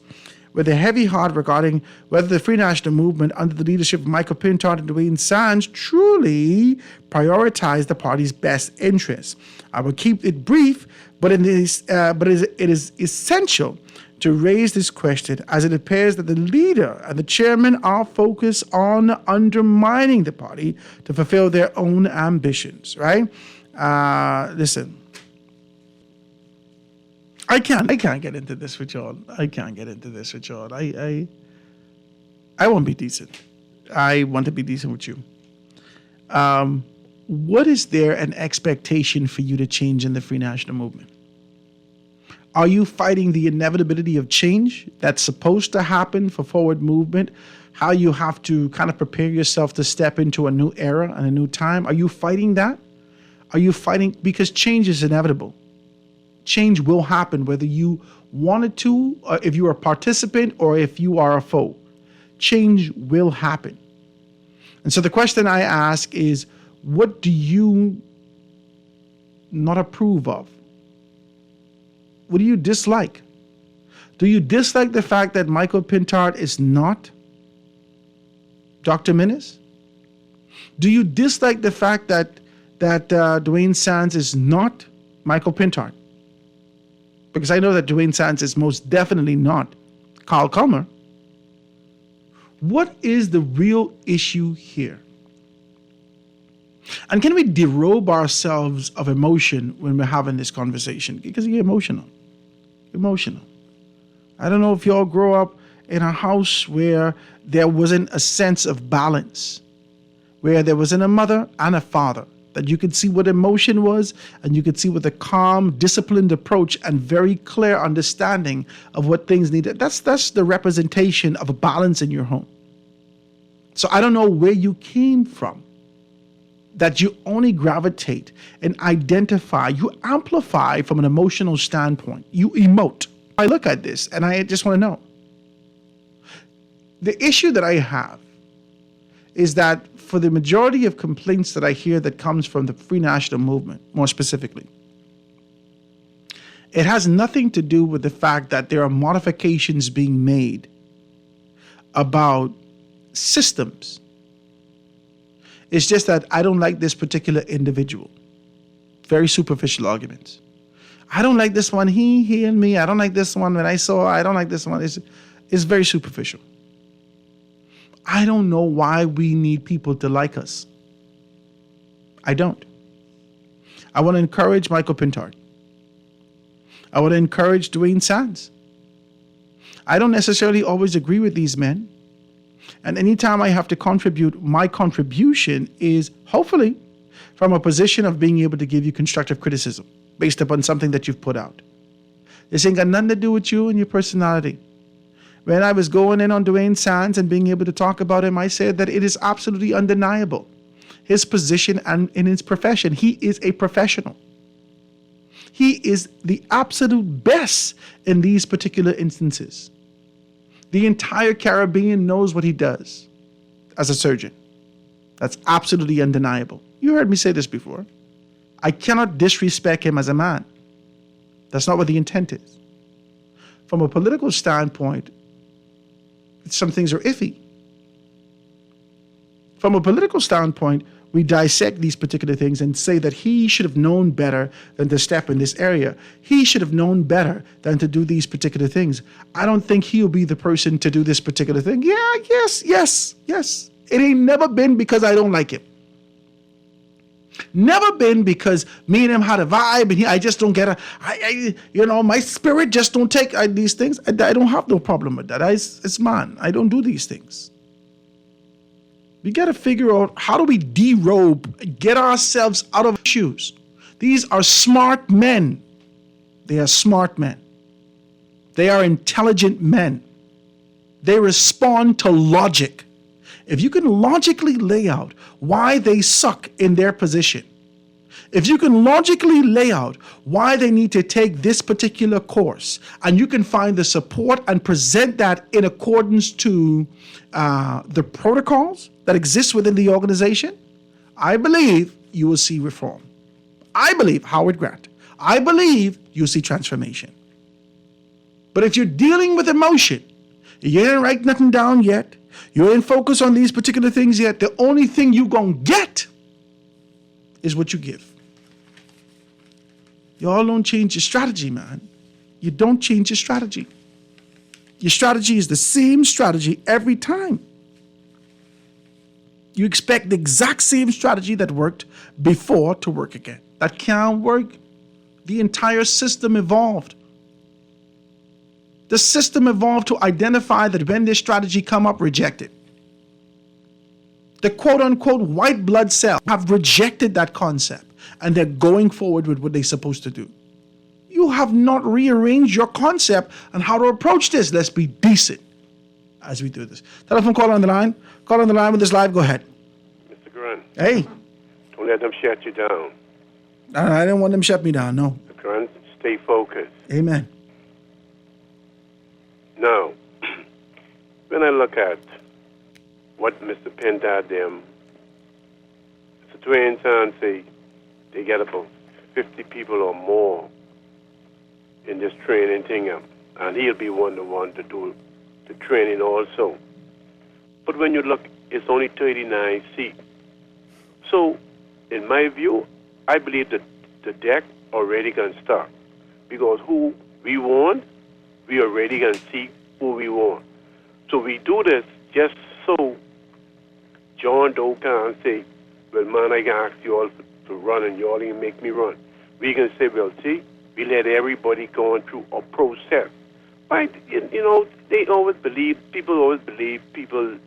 with a heavy heart regarding whether the Free National Movement under the leadership of Michael Pintard and Dwayne Sands truly prioritize the party's best interests. I will keep it brief, but it is essential to raise this question as it appears that the leader and the chairman are focused on undermining the party to fulfill their own ambitions, right? Listen. I can't get into this with y'all. I won't be decent. I want to be decent with you. What is there an expectation for you to change in the Free National Movement? Are you fighting the inevitability of change that's supposed to happen for forward movement? How you have to kind of prepare yourself to step into a new era and a new time? Are you fighting that? Are you fighting because change is inevitable? Change will happen whether you wanted to, or if you are a participant or if you are a foe. Change will happen. And so the question I ask is, what do you not approve of? What do you dislike? Do you dislike the fact that Michael Pintard is not Dr. Minnis? Do you dislike the fact that Dwayne Sands is not Michael Pintard? Because I know that Dwayne Sands is most definitely not Carl Comer. What is the real issue here? And can we derobe ourselves of emotion when we're having this conversation? Because you're emotional. I don't know if y'all grow up in a house where there wasn't a sense of balance, where there wasn't a mother and a father, that you could see what emotion was and you could see with a calm, disciplined approach and very clear understanding of what things needed. That's the representation of a balance in your home. So I don't know where you came from, that you only gravitate and identify, you amplify from an emotional standpoint. You emote. I look at this and I just want to know. The issue that I have is that for the majority of complaints that I hear that comes from the Free National Movement, more specifically, it has nothing to do with the fact that there are modifications being made about systems. It's just that I don't like this particular individual. Very superficial arguments. I don't like this one, he and me. I don't like this one when I saw, I don't like this one. It's very superficial. I don't know why we need people to like us. I don't. I want to encourage Michael Pintard. I want to encourage Dwayne Sands. I don't necessarily always agree with these men. And anytime I have to contribute, my contribution is hopefully from a position of being able to give you constructive criticism based upon something that you've put out. This ain't got nothing to do with you and your personality. When I was going in on Dwayne Sands and being able to talk about him, I said that it is absolutely undeniable. His position and in his profession, he is a professional. He is the absolute best in these particular instances. The entire Caribbean knows what he does as a surgeon. That's absolutely undeniable. You heard me say this before. I cannot disrespect him as a man. That's not what the intent is. From a political standpoint, some things are iffy. From a political standpoint, we dissect these particular things and say that he should have known better than to step in this area. He should have known better than to do these particular things. I don't think he'll be the person to do this particular thing. Yeah, yes. It ain't never been because I don't like him. Never been because me and him had a vibe and I just don't get my spirit just don't take these things. I don't have no problem with that. It's man. I don't do these things. We got to figure out how do we derobe, get ourselves out of shoes. These are smart men. They are smart men. They are intelligent men. They respond to logic. If you can logically lay out why they suck in their position, if you can logically lay out why they need to take this particular course, and you can find the support and present that in accordance to the protocols that exist within the organization, I believe you will see reform. I believe Howard Grant. I believe you'll see transformation. But if you're dealing with emotion, you didn't write nothing down yet, you didn't focus on these particular things yet, the only thing you're going to get is what you give. Y'all don't change your strategy, man. You don't change your strategy. Your strategy is the same strategy every time. You expect the exact same strategy that worked before to work again. That can't work. The entire system evolved. The system evolved to identify that when this strategy come up, reject it. The quote-unquote white blood cell have rejected that concept, and they're going forward with what they're supposed to do. You have not rearranged your concept on how to approach this. Let's be decent as we do this. Telephone call on the line. Call on the line with this live. Go ahead. Mr. Grant. Hey. Don't let them shut you down. I didn't want them to shut me down, no. Mr. Grant, stay focused. Amen. Now, when I look at what Mr. Pintard them, Mr. Dwayne Sands say they get about 50 people or more in this training thing, and he'll be one to do the training also. But when you look, it's only 39 seats. So, in my view, I believe that the deck already can start, because who we want, we already can see who we want. So we do this just so John Doe can't say, well, man, I can ask you all to run and you all can make me run. We can say, well, see, we let everybody go through a process. Right? People always believe people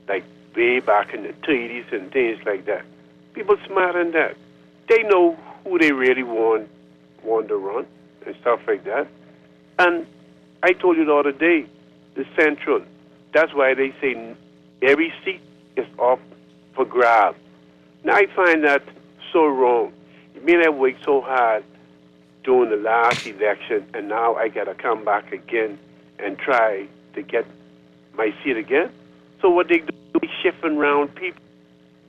like way back in the 30s and things like that. People smarter than that. They know who they really want to run and stuff like that. And I told you the other day, the Central, that's why they say every seat is up for grab. Now, I find that so wrong. You mean I worked so hard during the last election, and now I got to come back again and try to get my seat again? So what they do is shifting around people.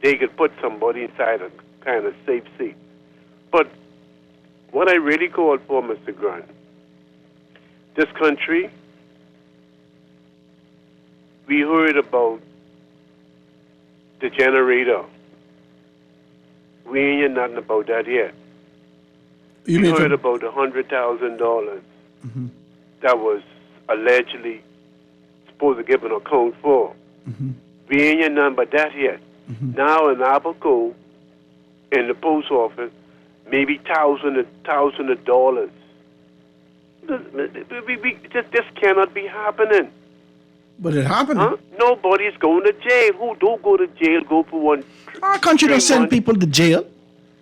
They could put somebody inside a kind of safe seat. But what I really called for, Mr. Grant, this country, we heard about the generator. We ain't heard nothing about that yet. We heard about the $100,000 that was allegedly supposed to give an account for. We ain't heard nothing but that yet. Now in Abaco, in the post office, maybe thousands of dollars. This cannot be happening. But it happened. Huh? Nobody's going to jail. Who don't go to jail go for one? Our country don't send people to jail.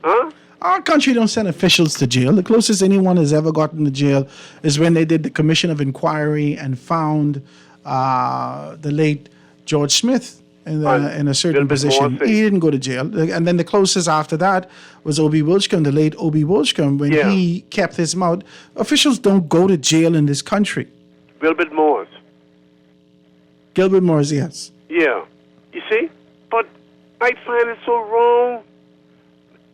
Huh? Our country don't send officials to jail. The closest anyone has ever gotten to jail is when they did the commission of inquiry and found the late George Smith in a certain position. He didn't go to jail. And then the closest after that was Obie Wilchcombe, the late Obie Wilchcombe, when he kept his mouth. Officials don't go to jail in this country. Gilbert Morris. Gilbert Morris, yes. Yeah. You see? But I find it so wrong.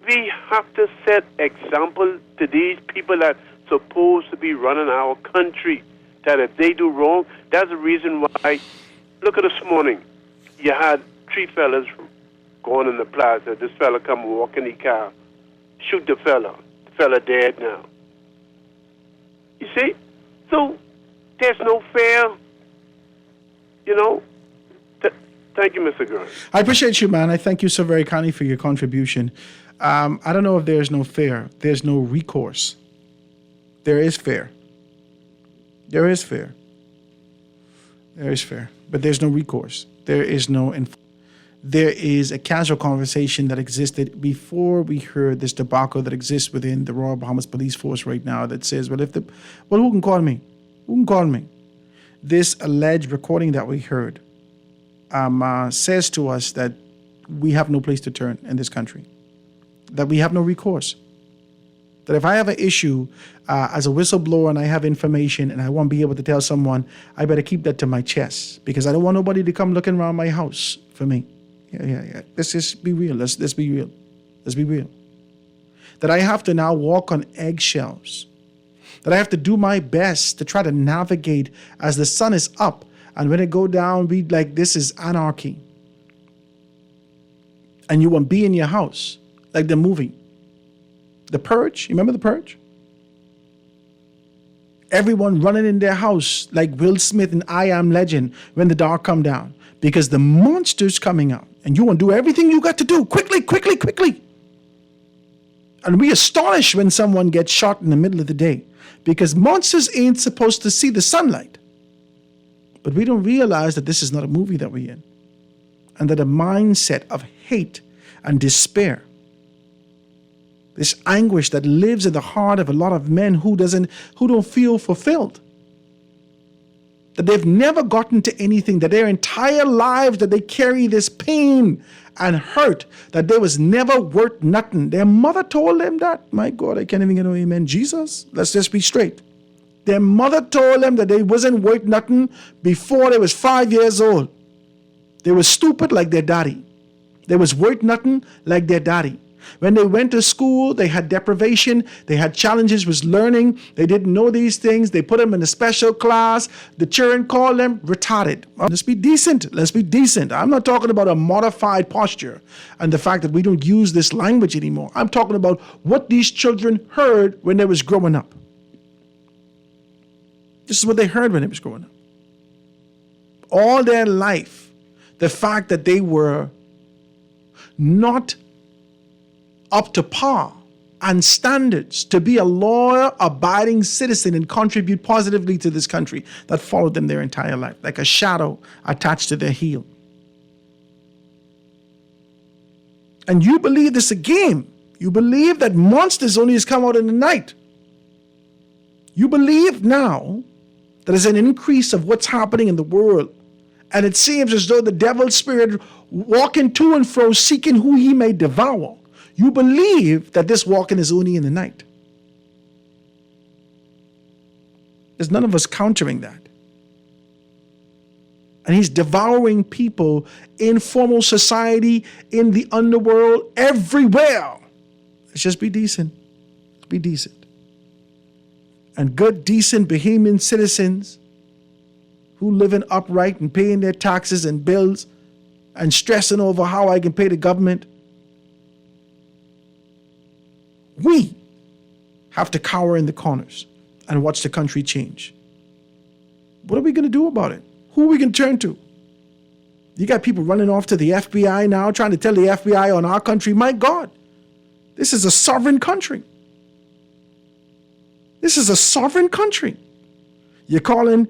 We have to set example to these people that supposed to be running our country. That if they do wrong, that's the reason why. Look at this morning. You had 3 fellas going in the plaza. This fella come walk in the car, shoot the fella. The fella dead now. You see? So there's no fair. You know. Thank you, Mr. Grant. I appreciate you, man. I thank you so very kindly for your contribution. I don't know if there's no fair. There's no recourse. There is fair. There is fair. There is fair. But there's no recourse. There is no... There is a casual conversation that existed before we heard this debacle that exists within the Royal Bahamas Police Force right now that says, well, who can call me? Who can call me? This alleged recording that we heard says to us that we have no place to turn in this country, that we have no recourse, that if I have an issue as a whistleblower and I have information and I won't be able to tell someone, I better keep that to my chest because I don't want nobody to come looking around my house for me. Yeah. Let's just be real. Let's be real. Let's be real. That I have to now walk on eggshells, that I have to do my best to try to navigate as the sun is up. And when it go down, be like, this is anarchy. And you won't be in your house, like the movie. The Purge, you remember The Purge? Everyone running in their house like Will Smith in I Am Legend when the dark come down. Because the monster's coming out. And you want to do everything you got to do. Quickly. And we astonish when someone gets shot in the middle of the day. Because monsters ain't supposed to see the sunlight. But we don't realize that this is not a movie that we're in. And that a mindset of hate and despair, this anguish that lives in the heart of a lot of men who don't feel fulfilled. That they've never gotten to anything, that their entire lives that they carry this pain and hurt, that they was never worth nothing. Their mother told them that. My God, I can't even get no amen. Jesus, let's just be straight. Their mother told them that they wasn't worth nothing before they was 5 years old. They was stupid like their daddy. They was worth nothing like their daddy. When they went to school, they had deprivation. They had challenges with learning. They didn't know these things. They put them in a special class. The children called them retarded. Let's be decent. Let's be decent. I'm not talking about a modified posture and the fact that we don't use this language anymore. I'm talking about what these children heard when they was growing up. This is what they heard when they was growing up. All their life, the fact that they were not up to par and standards to be a law-abiding citizen and contribute positively to this country, that followed them their entire life, like a shadow attached to their heel. And you believe this a game. You believe that monsters only has come out in the night. You believe now that there's an increase of what's happening in the world And it seems as though the devil's spirit walking to and fro, seeking who he may devour. You believe that this walking is only in the night. There's none of us countering that. And he's devouring people in formal society, in the underworld, everywhere. Let's just be decent. Be decent. And good, decent Bahamian citizens who living upright and paying their taxes and bills and stressing over how I can pay the government. We have to cower in the corners and watch the country change. What are we going to do about it? Who are we going to turn to? You got people running off to the FBI now, trying to tell the FBI on our country, my God, this is a sovereign country. This is a sovereign country. You're calling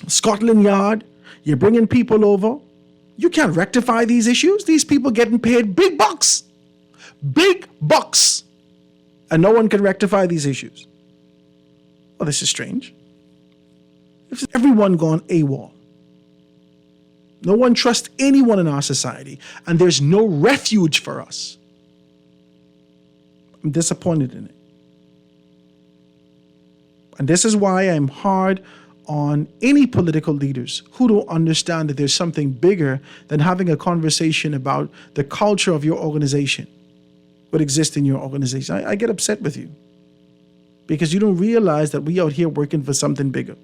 Scotland Yard. You're bringing people over. You can't rectify these issues. These people getting paid big bucks. Big bucks. And no one can rectify these issues. Well, this is strange. This is everyone gone AWOL. No one trusts anyone in our society. And there's no refuge for us. I'm disappointed in it. And this is why I'm hard on any political leaders who don't understand that there's something bigger than having a conversation about the culture of your organization, what exists in your organization. I get upset with you because you don't realize that we out here working for something bigger.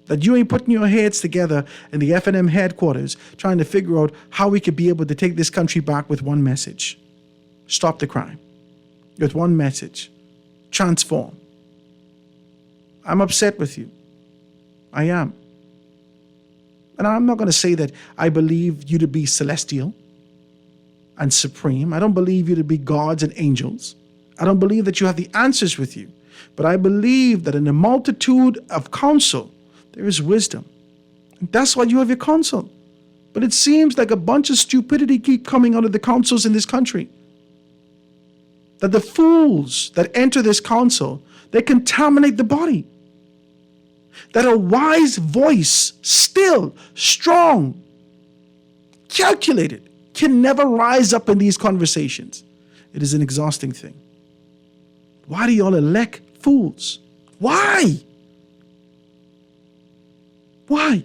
That you ain't putting your heads together in the FNM headquarters trying to figure out how we could be able to take this country back with one message. Stop the crime. With one message. Transform. I'm upset with you. I am. And I'm not going to say that I believe you to be celestial and supreme. I don't believe you to be gods and angels. I don't believe that you have the answers with you. But I believe that in a multitude of counsel, there is wisdom. And that's why you have your counsel. But it seems like a bunch of stupidity keep coming out of the councils in this country. That the fools that enter this council, they contaminate the body. That a wise voice, still, strong, calculated, can never rise up in these conversations. It is an exhausting thing. Why do y'all elect fools? Why? Why?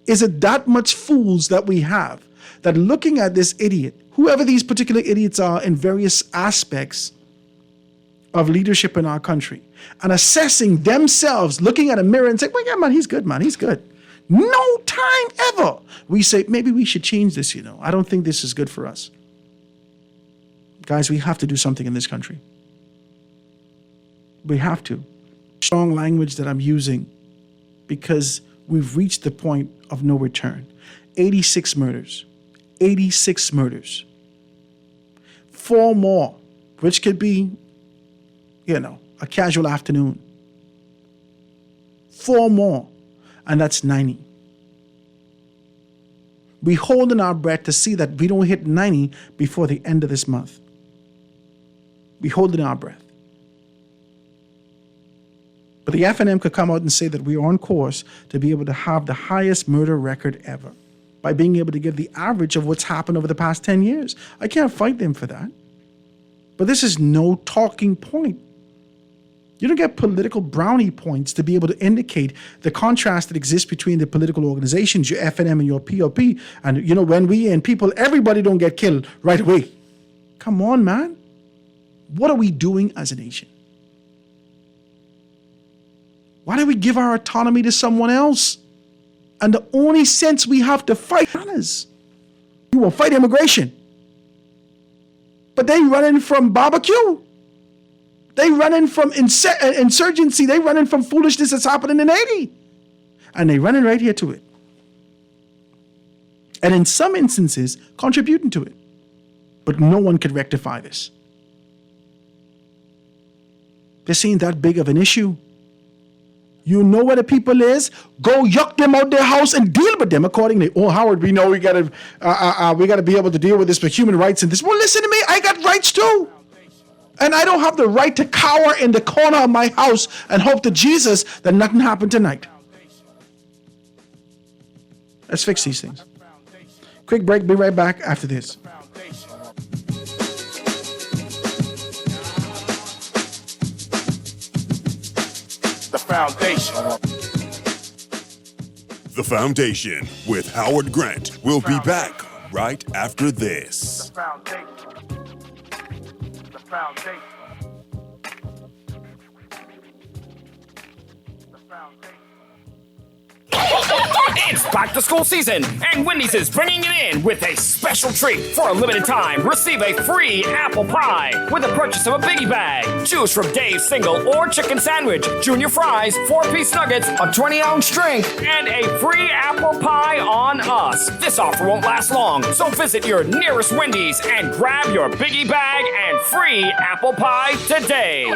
Is it that much fools that we have that looking at this idiot, whoever these particular idiots are in various aspects of leadership in our country, and assessing themselves, looking at a mirror and saying, well, yeah, man, he's good, man, he's good. No time ever we say, maybe we should change this, I don't think this is good for us. Guys, we have to do something in this country. We have to. Strong language that I'm using because we've reached the point of no return. 86 murders. 86 murders. 4 more, which could be, a casual afternoon. 4 more, and that's 90. We holding our breath to see that we don't hit 90 before the end of this month. We holding our breath. But the FNM could come out and say that we are on course to be able to have the highest murder record ever by being able to give the average of what's happened over the past 10 years. I can't fight them for that. But this is no talking point. You don't get political brownie points to be able to indicate the contrast that exists between the political organizations, your FNM and your POP. And, when we and people, everybody don't get killed right away. Come on, man. What are we doing as a nation? Why do we give our autonomy to someone else? And the only sense we have to fight is you will fight immigration. But they running from barbecue. They running from insurgency. They running from foolishness that's happening in Haiti. And they running right here to it. And in some instances, contributing to it. But no one could rectify this. This ain't that big of an issue. You know where the people is. Go yuck them out their house and deal with them accordingly. Oh, Howard, we know we gotta be able to deal with this for human rights and this. Well, listen to me. I got rights too. And I don't have the right to cower in the corner of my house and hope to Jesus that nothing happened tonight. Let's fix these things. Quick break. Be right back after this. The foundation. The Foundation with Howard Grant. We'll be back right after this. The foundation. The foundation. It's back to school season, and Wendy's is bringing it in with a special treat. For a limited time, receive a free apple pie with the purchase of a biggie bag. Choose from Dave's single or chicken sandwich, junior fries, 4-piece nuggets, a 20-ounce drink, and a free apple pie on us. This offer won't last long, so visit your nearest Wendy's and grab your biggie bag and free apple pie today.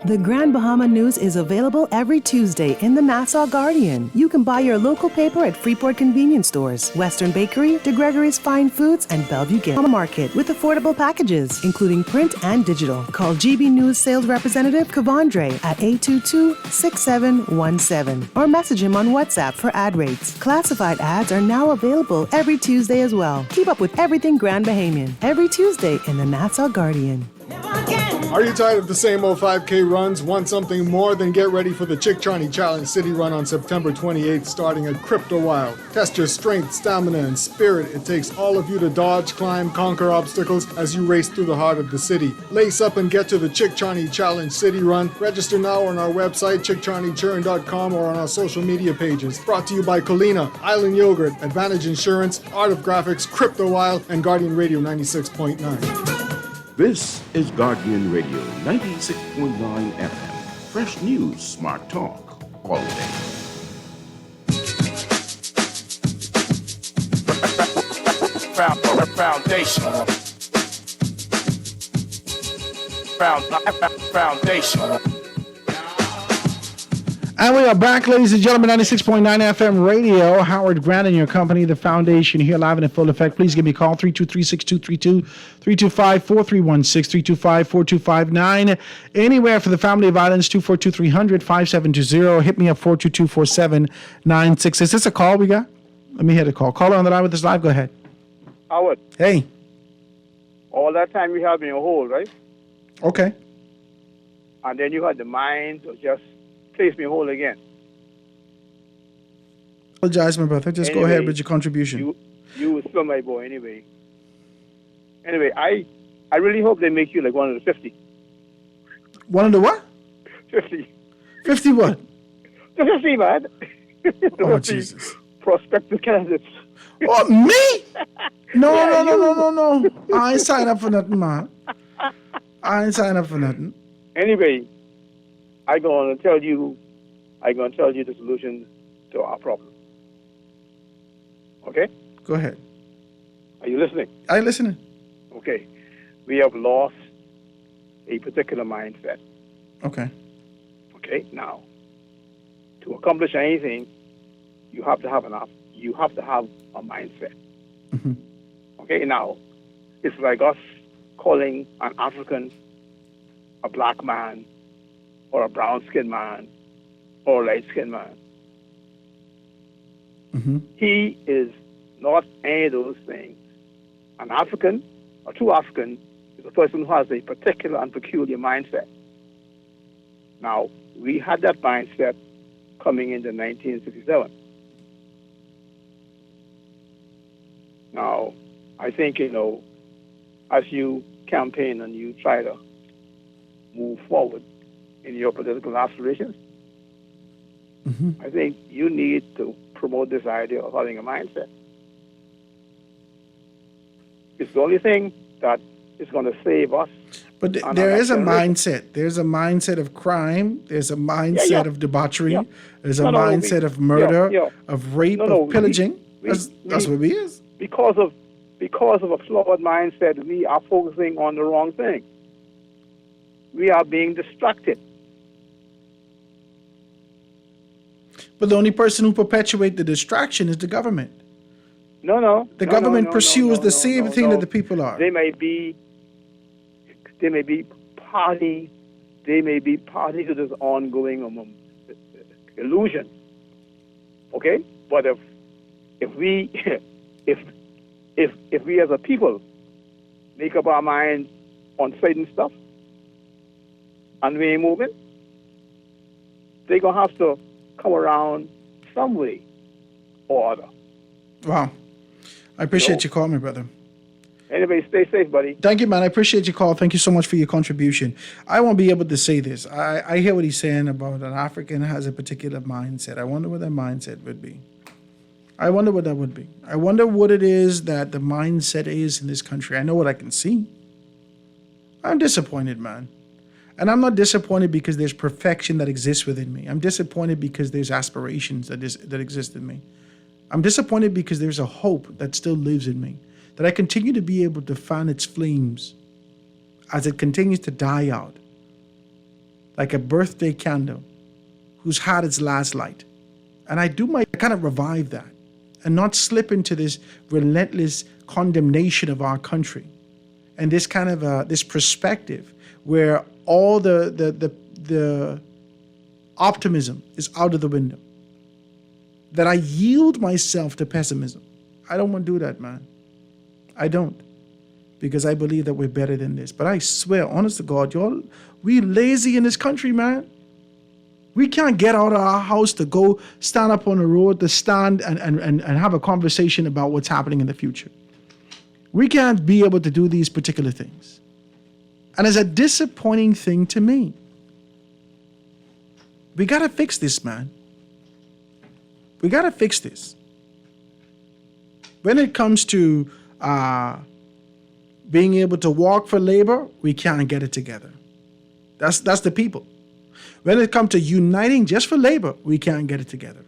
The Grand Bahama News is available every Tuesday in the Nassau Guardian. You can buy your local paper at Freeport convenience stores, Western Bakery, DeGregory's Fine Foods, and Bellevue Gift Market with affordable packages, including print and digital. Call GB News sales representative Kavandre at 822-6717 or message him on WhatsApp for ad rates. Classified ads are now available every Tuesday as well. Keep up with everything Grand Bahamian every Tuesday in the Nassau Guardian. Are you tired of the same old 5K runs? Want something more? Then get ready for the Chick Charney Challenge City Run on September 28th, starting at Crypto Wild. Test your strength, stamina, and spirit. It takes all of you to dodge, climb, conquer obstacles as you race through the heart of the city. Lace up and get to the Chick Charney Challenge City Run. Register now on our website, chickcharneychurn.com, or on our social media pages. Brought to you by Colina, Island Yogurt, Advantage Insurance, Art of Graphics, Crypto Wild, and Guardian Radio 96.9. This is Guardian Radio 96.9 FM. Fresh news, smart talk, all day. Foundation. Foundation. And we are back, ladies and gentlemen, 96.9 FM radio. Howard Grant and your company, The Foundation, here live and in full effect. Please give me a call, 323-6232, 325-4316, 325-4259. Anywhere for the family of islands, 242-300-5720. Hit me up, 422-4796. Is this a call we got? Let me hit a call. Caller on the line with us live. Go ahead. Howard, Hey. all that time you have in your hold, right? Okay. And then you had the mind to just place me whole again. Apologize, my brother. Just go Anyway, ahead with your contribution. You was still my boy anyway. Anyway, I really hope they make you like one of the 50. One of the what? 50. 50 what? The 50, man. The Oh, 50 Jesus. prospective candidates. Oh, me? No, no. I ain't sign up for nothing, man. I ain't sign up for nothing. Anyway, I'm going to tell you the solution to our problem. Okay? Go ahead. Are you listening? I'm listening. Okay. We have lost a particular mindset. Okay. Okay? Now, to accomplish anything, you have to have a mindset. Mm-hmm. Okay? Now, it's like us calling an African a black man or a brown-skinned man or a light-skinned man. Mm-hmm. He is not any of those things. An African, or true African, is a person who has a particular and peculiar mindset. Now, we had that mindset coming into 1967. Now, I think, as you campaign and you try to move forward in your political aspirations, I think you need to promote this idea of having a mindset. It's the only thing that is going to save us. But and there our is a generation. mindset. There's a mindset of crime. There's a mindset Yeah. of debauchery. Yeah. There's a No, mindset we- of murder, yeah. of rape, No, of pillaging. we- That's what we is. Because of a flawed mindset, we are focusing on the wrong thing. We are being distracted. But the only person who perpetuates the distraction is the government. No. The No, government no, pursues no, the same thing that the people are. They may be party. They may be party to this ongoing illusion. Okay? But if we if we as a people make up our mind on certain stuff and we ain't moving, they're gonna have to come around some way or other. Wow. I appreciate your call, my brother. Anyway, stay safe, buddy. Thank you, man. I appreciate your call. Thank you so much for your contribution. I won't be able to say this. I hear what he's saying about an African has a particular mindset. I wonder what that mindset would be. I wonder what that would be. I wonder what it is that the mindset is in this country. I know what I can see. I'm disappointed, man. And I'm not disappointed because there's perfection that exists within me. I'm disappointed because there's aspirations that exist in me. I'm disappointed because there's a hope that still lives in me, that I continue to be able to fan its flames as it continues to die out, like a birthday candle who's had its last light. And I do my kind of revive that and not slip into this relentless condemnation of our country and this kind of this perspective where all the optimism is out of the window, that I yield myself to pessimism. I don't want to do that, man. I don't, because I believe that we're better than this. But I swear, honest to God, y'all, we lazy in this country, man. We can't get out of our house to go stand up on the road, to stand and have a conversation about what's happening in the future. We can't be able to do these particular things. And it's a disappointing thing to me. We got to fix this, man. We got to fix this. When it comes to being able to walk for labor, we can't get it together. That's the people. When it comes to uniting just for labor, we can't get it together.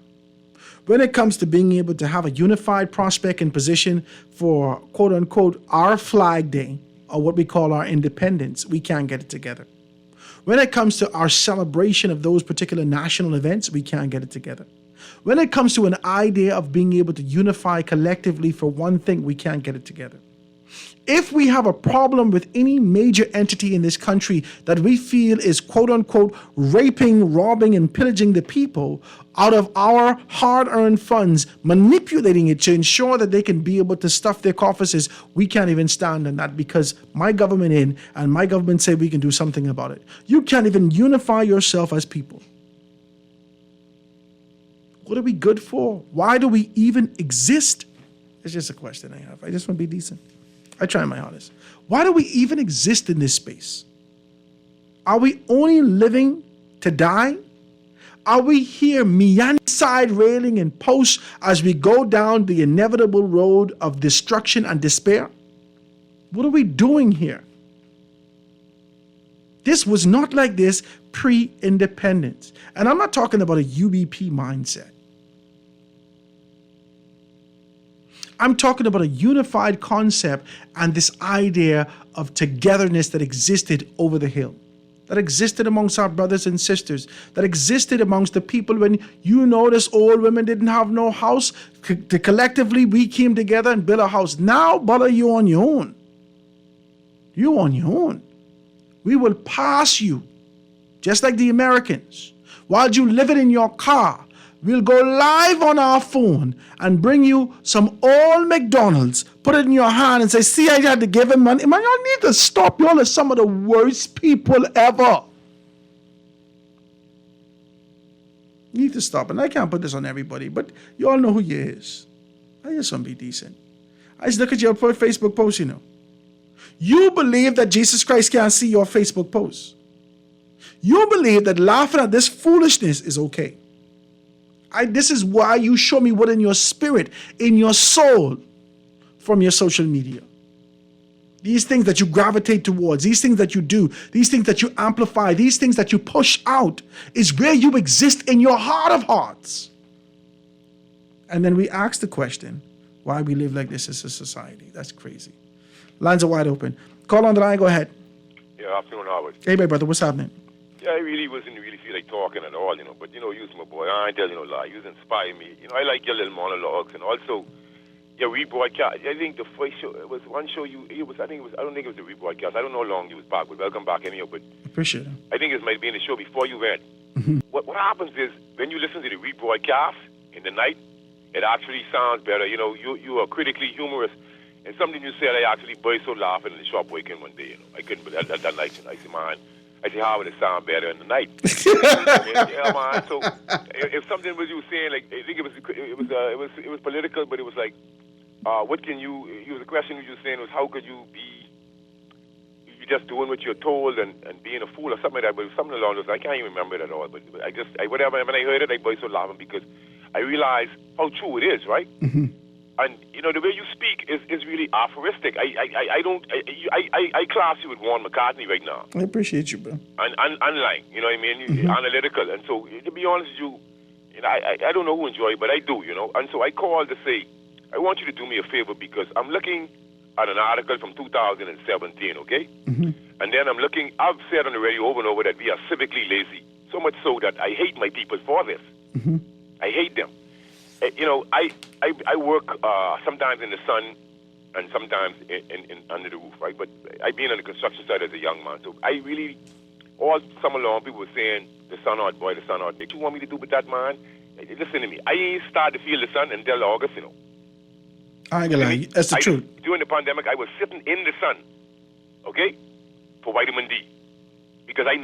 When it comes to being able to have a unified prospect and position for quote unquote our flag day, or what we call our independence, we can't get it together. When it comes to our celebration of those particular national events, we can't get it together. When it comes to an idea of being able to unify collectively for one thing, we can't get it together. If we have a problem with any major entity in this country that we feel is quote unquote raping, robbing, and pillaging the people out of our hard-earned funds, manipulating it to ensure that they can be able to stuff their coffers, we can't even stand on that because my government in and my government say we can do something about it. You can't even unify yourself as people. What are we good for? Why do we even exist? It's just a question I have. I just want to be decent. I try my hardest. Why do we even exist in this space? Are we only living to die? Are we here meandering side railing and posts as we go down the inevitable road of destruction and despair? What are we doing here? This was not like this pre-independence. And I'm not talking about a UBP mindset. I'm talking about a unified concept and this idea of togetherness that existed over the hill, that existed amongst our brothers and sisters, that existed amongst the people when you notice old women didn't have no house. Collectively, we came together and built a house. Now, brother, you on your own. You on your own. We will pass you, just like the Americans. While you living in your car, we'll go live on our phone and bring you some old McDonald's, put it in your hand and say, see, I had to give him money. Man, y'all need to stop. Y'all are some of the worst people ever. You need to stop. And I can't put this on everybody, but y'all know who you is. I just want to be decent. I just look at your Facebook post, you know. You believe that Jesus Christ can't see your Facebook post. You believe that laughing at this foolishness is okay. This is why you show me what in your spirit, in your soul, from your social media. These things that you gravitate towards, these things that you do, these things that you amplify, these things that you push out is where you exist in your heart of hearts. And then we ask the question, why we live like this as a society. That's crazy. Lines are wide open. Call on the line, go ahead. Yeah, afternoon, Howard. Hey, my brother, what's happening? Yeah, I really wasn't really feel like talking at all, you know. But, you know, you my boy. I ain't tell you no lie. You inspire me. You know, I like your little monologues. And also, your rebroadcast. I think the first show, it was one show I don't think it was a rebroadcast. I don't know how long you was back, but welcome back anyhow. But appreciate it. I think it might be in the show before you went. What happens is, when you listen to the rebroadcast, in the night, it actually sounds better. You know, you are critically humorous. And something you said, I actually burst out laughing in the shop waking one day. You know, I couldn't believe that night. I said, man, how would it sound better in the night? Yeah, man. So if something was you saying, like, I think it was political, but it was like, what can you? It was a question you were saying was, how could you be? You just doing what you're told and being a fool or something like that. But it was something along those lines. I can't even remember it at all. But whatever. When I heard it, I burst out laughing because I realized how true it is, right? Mm-hmm. And you know the way you speak is really aphoristic. I class you with Warren McCartney right now. I appreciate you, bro. And like, you know what I mean, analytical. And so to be honest with you, I don't know who enjoy it, but I do, you know. And so I called to say, I want you to do me a favor because I'm looking at an article from 2017, okay? Mm-hmm. And then I've said on the radio over and over that we are civically lazy, so much so that I hate my people for this. Mm-hmm. I hate them. You know, I work sometimes in the sun and sometimes in under the roof, right? But I've been on the construction site as a young man, so I really, all summer long, people were saying, the sun hot, boy, the sun hot. What you want me to do with that, man? Listen to me. I ain't started to feel the sun until August, you know. I ain't gonna lie. That's the truth. During the pandemic, I was sitting in the sun, okay, for vitamin D. Because I've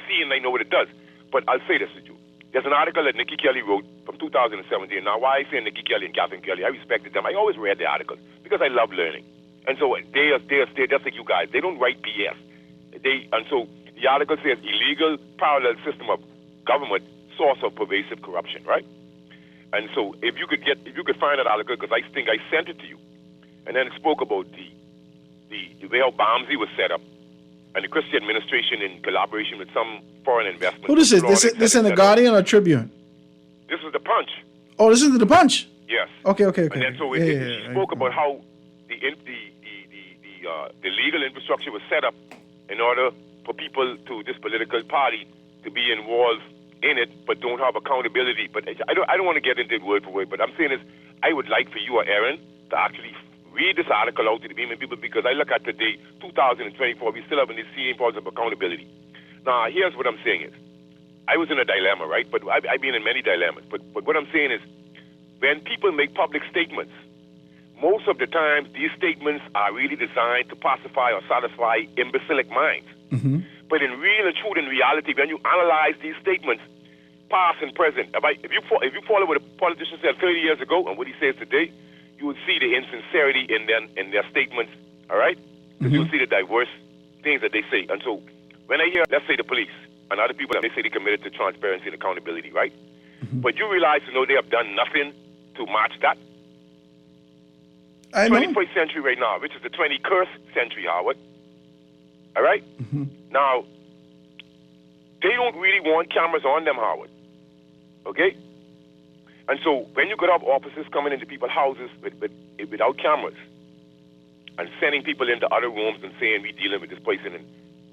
seen, I know what it does. But I'll say this with you. There's an article that Nikki Kelly wrote from 2017. Now, why I say Nikki Kelly and Catherine Kelly, I respected them. I always read the articles because I love learning. And so they're just like you guys. They don't write BS. And so the article says illegal parallel system of government source of pervasive corruption, right? And so if you could find that article, because I think I sent it to you, and then it spoke about the way how BAMSI was set up, and the Christie administration in collaboration with some foreign investment. Who this is? This in the Guardian or Tribune? This is the Punch. Oh, this is the Punch. Yes. Okay. And then so it spoke about how the legal infrastructure was set up in order for people to this political party to be involved in it, but don't have accountability. But I don't want to get into it word for word. But I'm saying is, I would like for you or Aaron to actually read this article out to the Beeman people, because I look at today, 2024, we still haven't seen forms of accountability. Now, here's what I'm saying is, I was in a dilemma, right? But I've been in many dilemmas. But what I'm saying is, when people make public statements, most of the time, these statements are really designed to pacify or satisfy imbecilic minds. Mm-hmm. But in real and truth and reality, when you analyze these statements, past and present, if you follow what a politician said 30 years ago and what he says today, you would see the insincerity in their statements, all right? Because you'll see the diverse things that they say. And so when I hear, let's say, the police and other people, they say they're committed to transparency and accountability, right? Mm-hmm. But you realize, they have done nothing to match that. I know. 21st century right now, which is the 21st century, Howard. All right? Mm-hmm. Now, they don't really want cameras on them, Howard. Okay? And so when you could have officers coming into people's houses without cameras and sending people into other rooms and saying, we're dealing with this person, and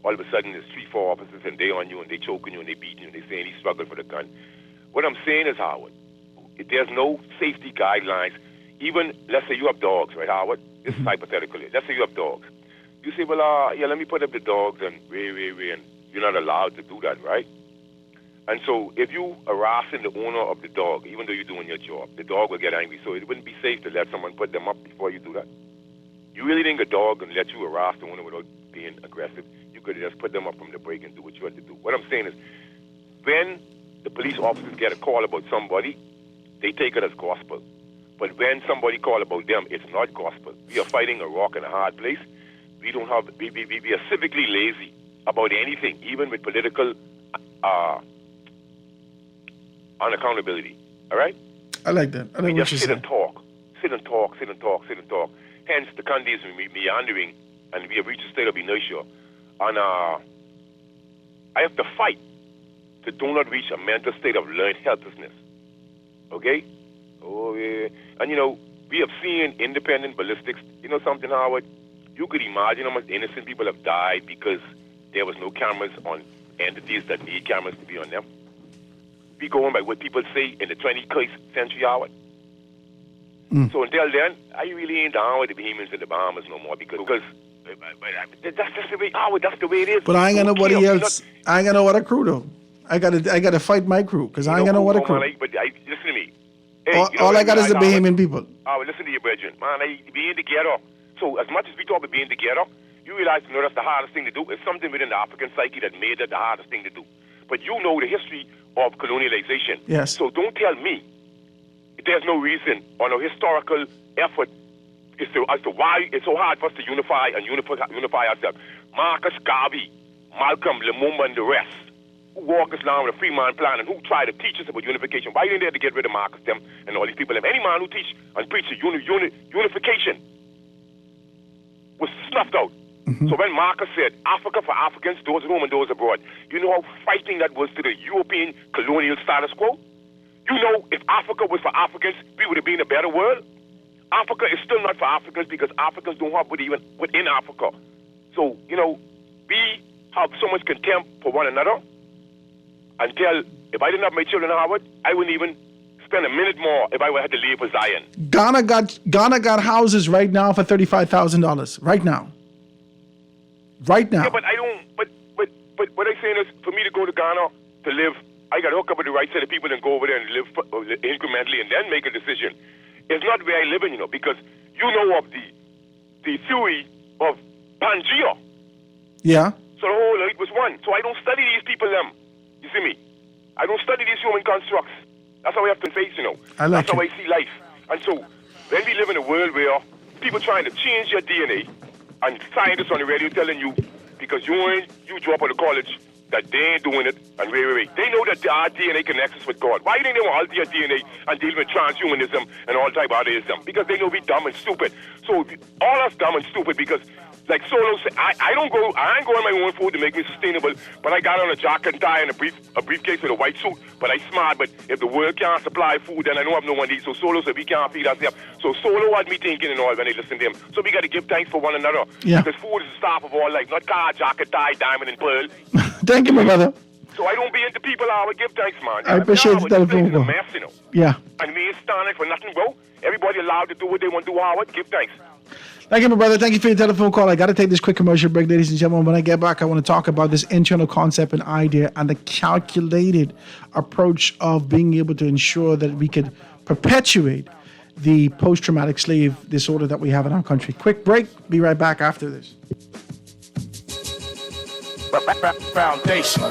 all of a sudden there's 3-4 officers and they on you and they choking you and they beating you and they saying he struggled for the gun. What I'm saying is, Howard, there's no safety guidelines. Even, let's say you have dogs, right, Howard? This is hypothetically. Let's say you have dogs. You say, well, let me put up the dogs and and you're not allowed to do that, right? And so if you harassing the owner of the dog, even though you're doing your job, the dog will get angry. So it wouldn't be safe to let someone put them up before you do that. You really think a dog can let you harass the owner without being aggressive? You could just put them up from the break and do what you had to do. What I'm saying is, when the police officers get a call about somebody, they take it as gospel. But when somebody call about them, it's not gospel. We are fighting a rock and a hard place. We don't have. We are civically lazy about anything, even with political unaccountability. All right? I like that. I like we what just you sit said. and talk. Hence, the country is meandering, and we have reached a state of inertia. And I have to fight to do not reach a mental state of learned helplessness. Okay? Oh, yeah. And, we have seen independent ballistics. You know something, Howard? You could imagine how much innocent people have died because there was no cameras on entities that need cameras to be on them. We go on by what people say in the 21st century, Howard. So until then, I really ain't down with the Bahamians and the Bahamas no more because that's just the way, Howard, that's the way it is. But I ain't got nobody else. I ain't got no other crew, though. I gotta fight my crew because I ain't got no other crew. But listen to me. Hey, All I got is the Bahamian people. Oh, listen to your brethren. Man, being together. So as much as we talk about being together, you realize, that's the hardest thing to do. It's something within the African psyche that made that the hardest thing to do. But you know the history of colonialization. Yes. So don't tell me there's no reason or no historical effort as to why it's so hard for us to unify ourselves. Marcus Garvey, Malcolm, Lumumba, and the rest who walked us down with a Freeman plan and who tried to teach us about unification. Why didn't they have to get rid of Marcus, them, and all these people? Any man who teach and preach unification was snuffed out. Mm-hmm. So when Marcus said, Africa for Africans, those at home and those abroad, you know how frightening that was to the European colonial status quo? You know, if Africa was for Africans, we would have been a better world. Africa is still not for Africans because Africans don't have even within Africa. So, we have so much contempt for one another until, if I didn't have my children in Howard, I wouldn't even spend a minute more if I had to leave for Zion. Ghana got houses right now for $35,000. Right now. Yeah, but I don't. But what I'm saying is, for me to go to Ghana to live, I got to hook up with the right set of people and go over there and live incrementally and then make a decision. It's not where I live in, because you know of the theory of Pangea. Yeah. So the whole elite was one. So I don't study these people, you see me? I don't study these human constructs. That's how I have to face, That's how I see life. And so when we live in a world where people trying to change your DNA, and scientists on the radio telling you, because you drop out of college, that they ain't doing it, and wait. They know that our DNA connects us with God. Why do they want to alter your DNA and deal with transhumanism and all type of atheism? Because they know we dumb and stupid. So all us dumb and stupid because, like Solo said, I ain't going my own food to make me sustainable, but I got on a jacket and tie and a briefcase with a white suit, but I smart, but if the world can't supply food, then I don't have no one to eat. So Solo said we can't feed ourselves. So Solo had me thinking and all when I listen to him. So we got to give thanks for one another. Yeah. Because food is the staff of all life, not car, jacket, tie, diamond, and pearl. Thank you, my brother. So I don't be into people I would give thanks, man. I appreciate the telephone call. Yeah. And we ain't standing for nothing, bro. Everybody allowed to do what they want to do, Howard. Give thanks. Thank you, my brother. Thank you for your telephone call. I got to take this quick commercial break, ladies and gentlemen. When I get back, I want to talk about this internal concept and idea and the calculated approach of being able to ensure that we could perpetuate the post-traumatic slave disorder that we have in our country. Quick break. Be right back after this. Foundation.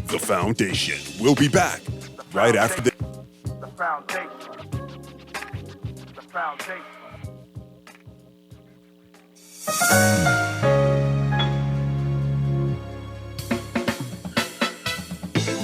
The Foundation. We'll be back right after this. The Foundation. The Foundation.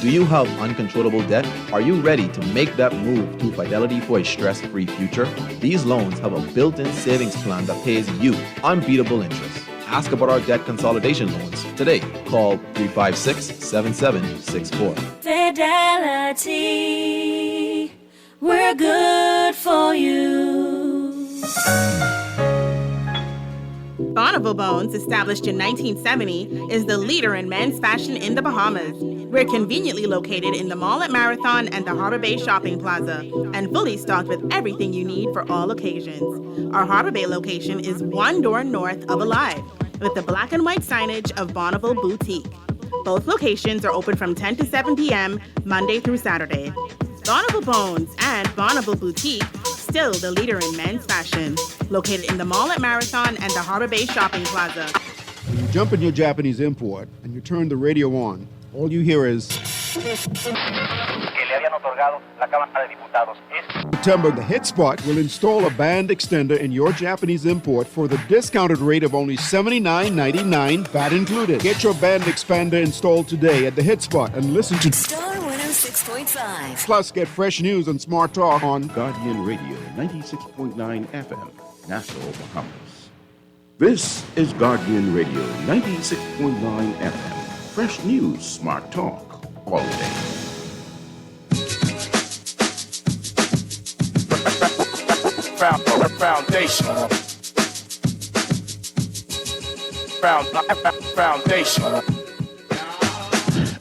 Do you have uncontrollable debt? Are you ready to make that move to Fidelity for a stress-free future? These loans have a built-in savings plan that pays you unbeatable interest. Ask about our debt consolidation loans today. Call 356-7764. Fidelity, we're good for you. Bonneville Bones, established in 1970, is the leader in men's fashion in the Bahamas. We're conveniently located in the mall at Marathon and the Harbor Bay Shopping Plaza, and fully stocked with everything you need for all occasions. Our Harbor Bay location is one door north of Alive, with the black and white signage of Bonneville Boutique. Both locations are open from 10 to 7 p.m., Monday through Saturday. Bonneville Bones and Bonneville Boutique, still the leader in men's fashion. Located in the mall at Marathon and the Harbor Bay Shopping Plaza. When you jump in your Japanese import and you turn the radio on, all you hear is September, the Hit Spot will install a band extender in your Japanese import for the discounted rate of only $79.99, VAT included. Get your band expander installed today at the Hit Spot and listen to Star 106.5. Plus, get fresh news and smart talk on Guardian Radio 96.9 FM, Nassau, Bahamas. This is Guardian Radio 96.9 FM. Fresh news, smart talk, all day. Foundation. Foundation.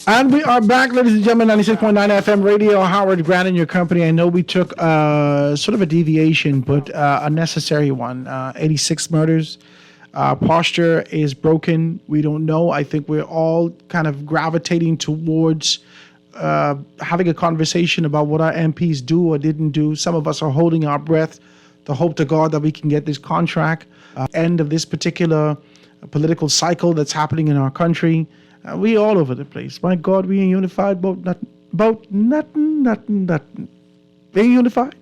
And we are back, ladies and gentlemen, 96.9 FM radio. Howard Grant in your company. I know we took sort of a deviation, but a necessary one. 86 murders Our posture is broken. We don't know. I think we're all kind of gravitating towards having a conversation about what our MPs do or didn't do. Some of us are holding our breath to hope to God that we can get this contract. End of this particular political cycle that's happening in our country. We all over the place. My God, we ain't unified about nothing. We ain't unified.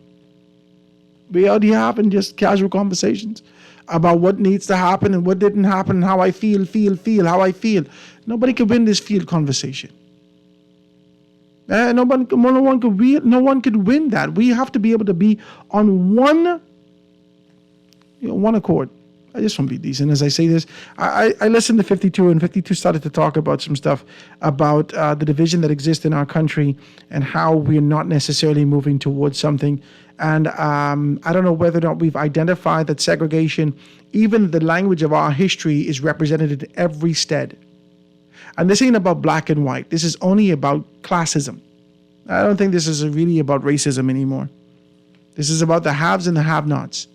We out here having just casual conversations about what needs to happen and what didn't happen and how I feel, how I feel. Nobody can win this field conversation. No one could win that. We have to be able to be on one accord. I just want to be decent as I say this. I listened to 52, and 52 started to talk about some stuff about the division that exists in our country and how we're not necessarily moving towards something. And I don't know whether or not we've identified that segregation, even the language of our history, is represented in every stead. And this ain't about black and white. This is only about classism. I don't think this is really about racism anymore. This is about the haves and the have-nots.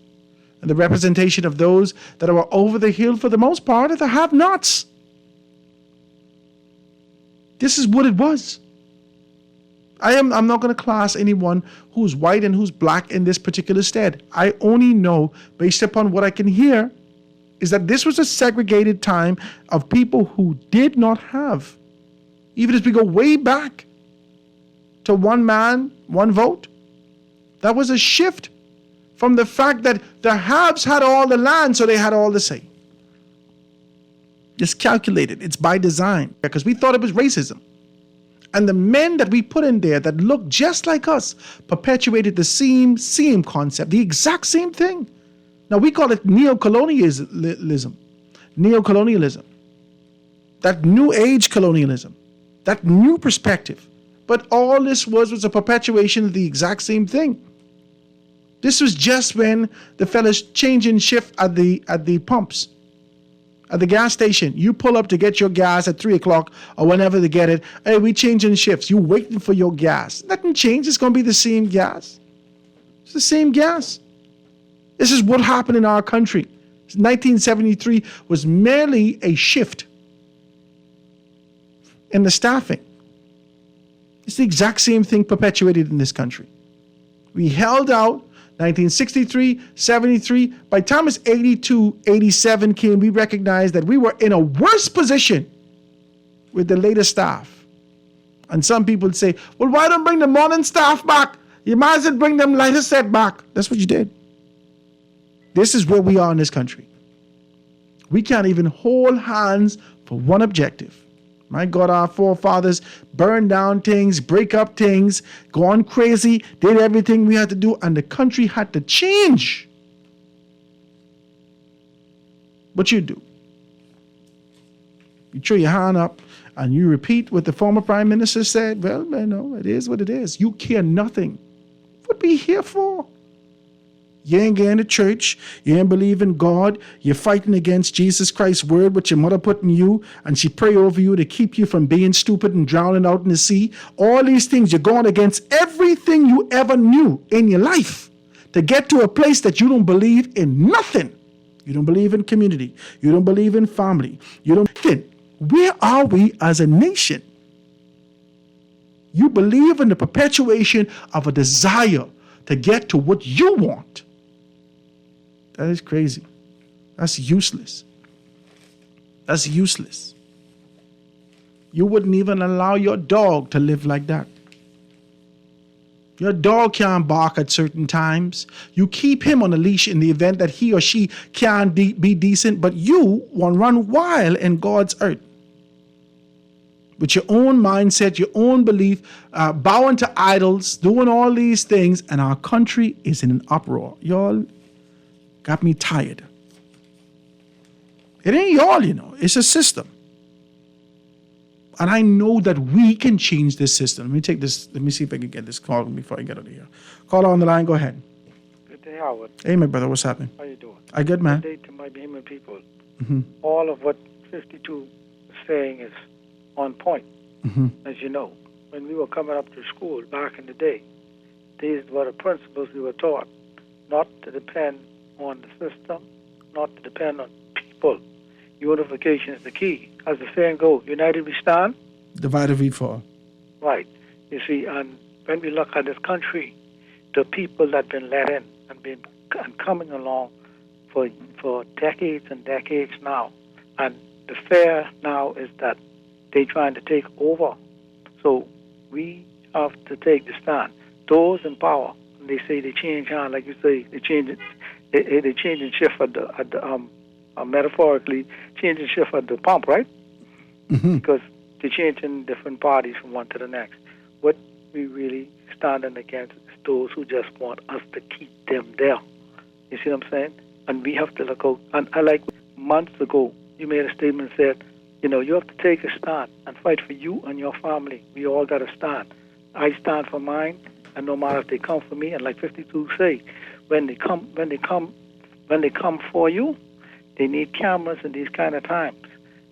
And the representation of those that are over the hill, for the most part, are the have-nots. This is what it was. I'm not going to class anyone who's white and who's black in this particular stead. I only know, based upon what I can hear, is that this was a segregated time of people who did not have, even as we go way back to one man, one vote, that was a shift from the fact that the haves had all the land, so they had all the say. It's calculated. It's by design, because we thought it was racism. And the men that we put in there that looked just like us perpetuated the same concept, the exact same thing. Now, we call it neocolonialism, that new age colonialism, that new perspective. But all this was a perpetuation of the exact same thing. This was just when the fellas change and shift at the pumps, at the gas station. You pull up to get your gas at 3 o'clock or whenever they get it. Hey, we changing shifts. You waiting for your gas. Nothing changed. It's going to be the same gas. It's the same gas. This is what happened in our country. 1973 was merely a shift in the staffing. It's the exact same thing perpetuated in this country. We held out 1963, 73. By the time it's 82, 87 came, we recognized that we were in a worse position with the later staff. And some people say, well, why don't bring the morning staff back? You might as well bring them lighter set back. That's what you did. This is where we are in this country. We can't even hold hands for one objective. My God, our forefathers burned down things, break up things, gone crazy, did everything we had to do, and the country had to change. What you do? You throw your hand up and you repeat what the former prime minister said. Well, no, it is what it is. You care nothing. What be here for? You ain't going to church. You ain't believe in God. You're fighting against Jesus Christ's word, which your mother put in you, and she pray over you to keep you from being stupid and drowning out in the sea. All these things, you're going against everything you ever knew in your life to get to a place that you don't believe in nothing. You don't believe in community. You don't believe in family. You don't. Where are we as a nation? You believe in the perpetuation of a desire to get to what you want. That is crazy. That's useless. That's useless. You wouldn't even allow your dog to live like that. Your dog can't bark at certain times. You keep him on a leash in the event that he or she can't be decent, but you want to run wild in God's earth. With your own mindset, your own belief, bowing to idols, doing all these things, and our country is in an uproar. Y'all got me tired. It ain't y'all, it's a system. And I know that we can change this system. Let me take this. Let me see if I can get this call before I get out of here. Caller on the line, go ahead. Good day, Howard. Hey, my brother, what's happening? How you doing? I good, man. Good day to my Bahamian people. Mm-hmm. All of what 52 is saying is on point. Mm-hmm. As you know, when we were coming up to school back in the day, these were the principles we were taught, not to depend on the system, not to depend on pull. Unification is the key. As the saying goes, united we stand. Divided we fall. Right. You see, and when we look at this country, the people that have been let in and coming along for decades and decades now, and the fear now is that they're trying to take over. So we have to take the stand. Those in power, they say they change hand, like you say, they change it. They change and shift at the metaphorically change and shift at the pump, right? Mm-hmm. Because they're changing different parties from one to the next. What we really standing against is those who just want us to keep them there. You see what I'm saying? And we have to look out. And I like months ago, you made a statement said, you have to take a stand and fight for you and your family. We all got to stand. I stand for mine, and no matter if they come for me, and like 52 say, when they come for you, they need cameras in these kind of times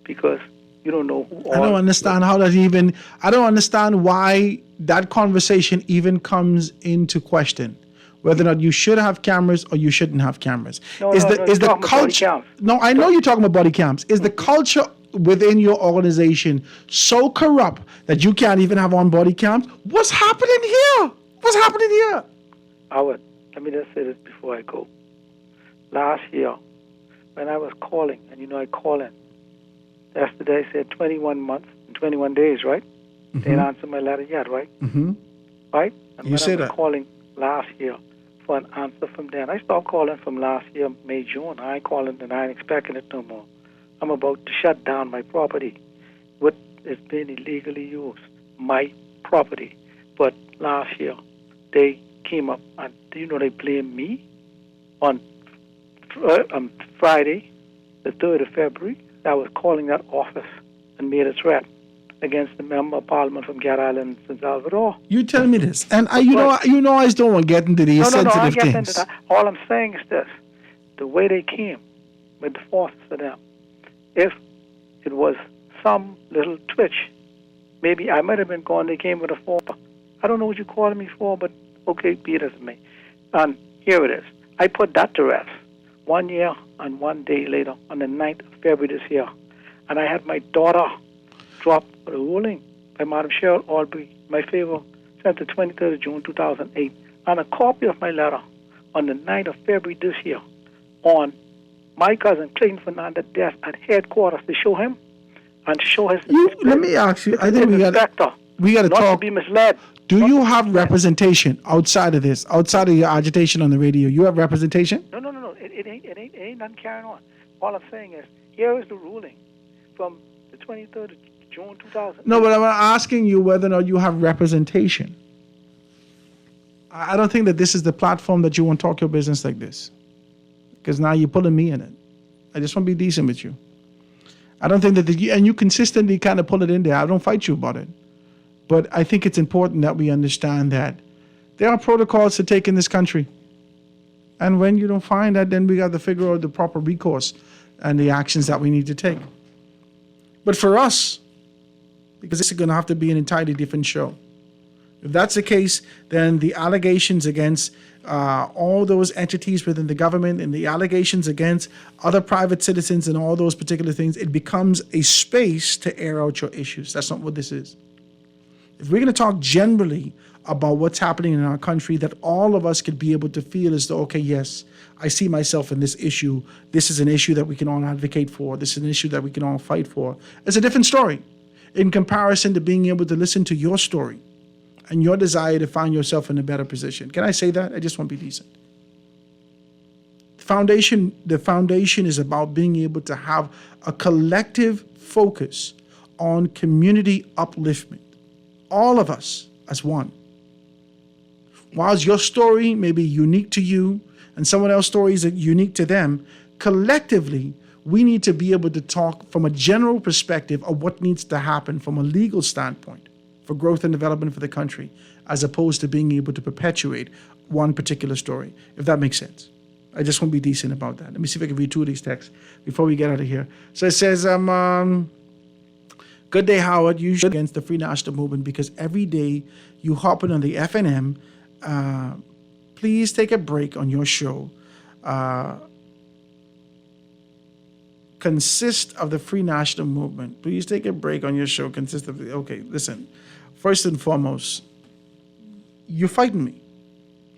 because you don't know who. I don't understand how that even. I don't understand why that conversation even comes into question. Whether or not you should have cameras or you shouldn't have cameras. Is the culture? No, I know you're talking about body cams. Is the culture within your organization so corrupt that you can't even have on body cams? What's happening here? What's happening here? Howard, let me just say this before I go. Last year, when I was calling, and I call in, yesterday I said 21 months and 21 days, right? Mm-hmm. They didn't answer my letter yet, right? Mm-hmm. Right? And You said I was that. calling last year for an answer from them. I stopped calling from last year, May, June. I ain't calling and I ain't expecting it no more. I'm about to shut down my property. What is being illegally used? My property. But last year, they came up and, they blamed me on Friday, the 3rd of February. I was calling that office and made a threat against the member of parliament from Gat Island, St. Salvador. You tell me this, and I just don't want to get into these No, sensitive I get things. into that. All I'm saying is this: the way they came with the forces of them. If it was some little twitch, maybe I might have been gone. They came with a force. I don't know what you're calling me for, but okay, be it as it may. And here it is. I put that to rest 1 year and 1 day later, on the 9th of February this year, and I had my daughter drop a ruling by Madam Cheryl Albury, my favor, sent the 23rd of June 2008, and a copy of my letter on the 9th of February this year on my cousin Clayton Fernandez death at headquarters to show him and to show his. Let me ask you. I think we got to not talk. to be misled. Do you have representation outside of this, outside of your agitation on the radio? You have representation? No. It ain't nothing carrying on. All I'm saying is, here is the ruling from the 23rd of June 2000. No, but I'm asking you whether or not you have representation. I don't think that this is the platform that you want to talk your business like this. Because now you're pulling me in it. I just want to be decent with you. I don't think that, and you consistently kind of pull it in there. I don't fight you about it. But I think it's important that we understand that there are protocols to take in this country. And when you don't find that, then we got to figure out the proper recourse and the actions that we need to take. But for us, because this is going to have to be an entirely different show. If that's the case, then the allegations against all those entities within the government and the allegations against other private citizens and all those particular things, it becomes a space to air out your issues. That's not what this is. If we're going to talk generally about what's happening in our country, that all of us could be able to feel as though, okay, yes, I see myself in this issue. This is an issue that we can all advocate for. This is an issue that we can all fight for. It's a different story in comparison to being able to listen to your story and your desire to find yourself in a better position. Can I say that? I just want to be decent. The foundation is about being able to have a collective focus on community upliftment. All of us as one. Whilst your story may be unique to you and someone else's story is unique to them, collectively, we need to be able to talk from a general perspective of what needs to happen from a legal standpoint for growth and development for the country, as opposed to being able to perpetuate one particular story, if that makes sense. I just want to be decent about that. Let me see if I can read two of these texts before we get out of here. So it says, good day, Howard. You should against the Free National Movement because every day you hopping on the FNM. Please take a break on your show consist of the Free National Movement? Please take a break on your show. Consist of, okay, listen. First and foremost, you're fighting me.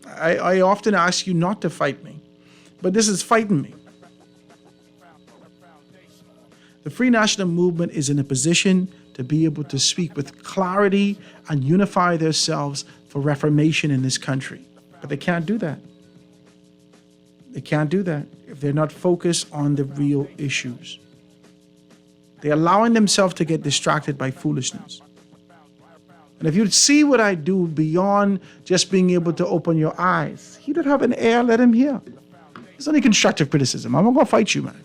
I often ask you not to fight me, but this is fighting me. The Free National Movement is in a position to be able to speak with clarity and unify themselves for reformation in this country. But they can't do that. They can't do that if they're not focused on the real issues. They're allowing themselves to get distracted by foolishness. And if you see what I do beyond just being able to open your eyes, he that have an ear, let him hear. It's only constructive criticism. I'm not going to fight you, man.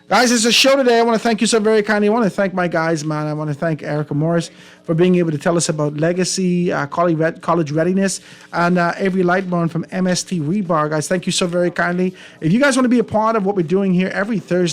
Guys, it's a show today. I want to thank you so very kindly. I want to thank my guys, man. I want to thank Erica Morris for being able to tell us about legacy, college readiness, and Avery Lightburn from MST Rebar. Guys, thank you so very kindly. If you guys want to be a part of what we're doing here every Thursday,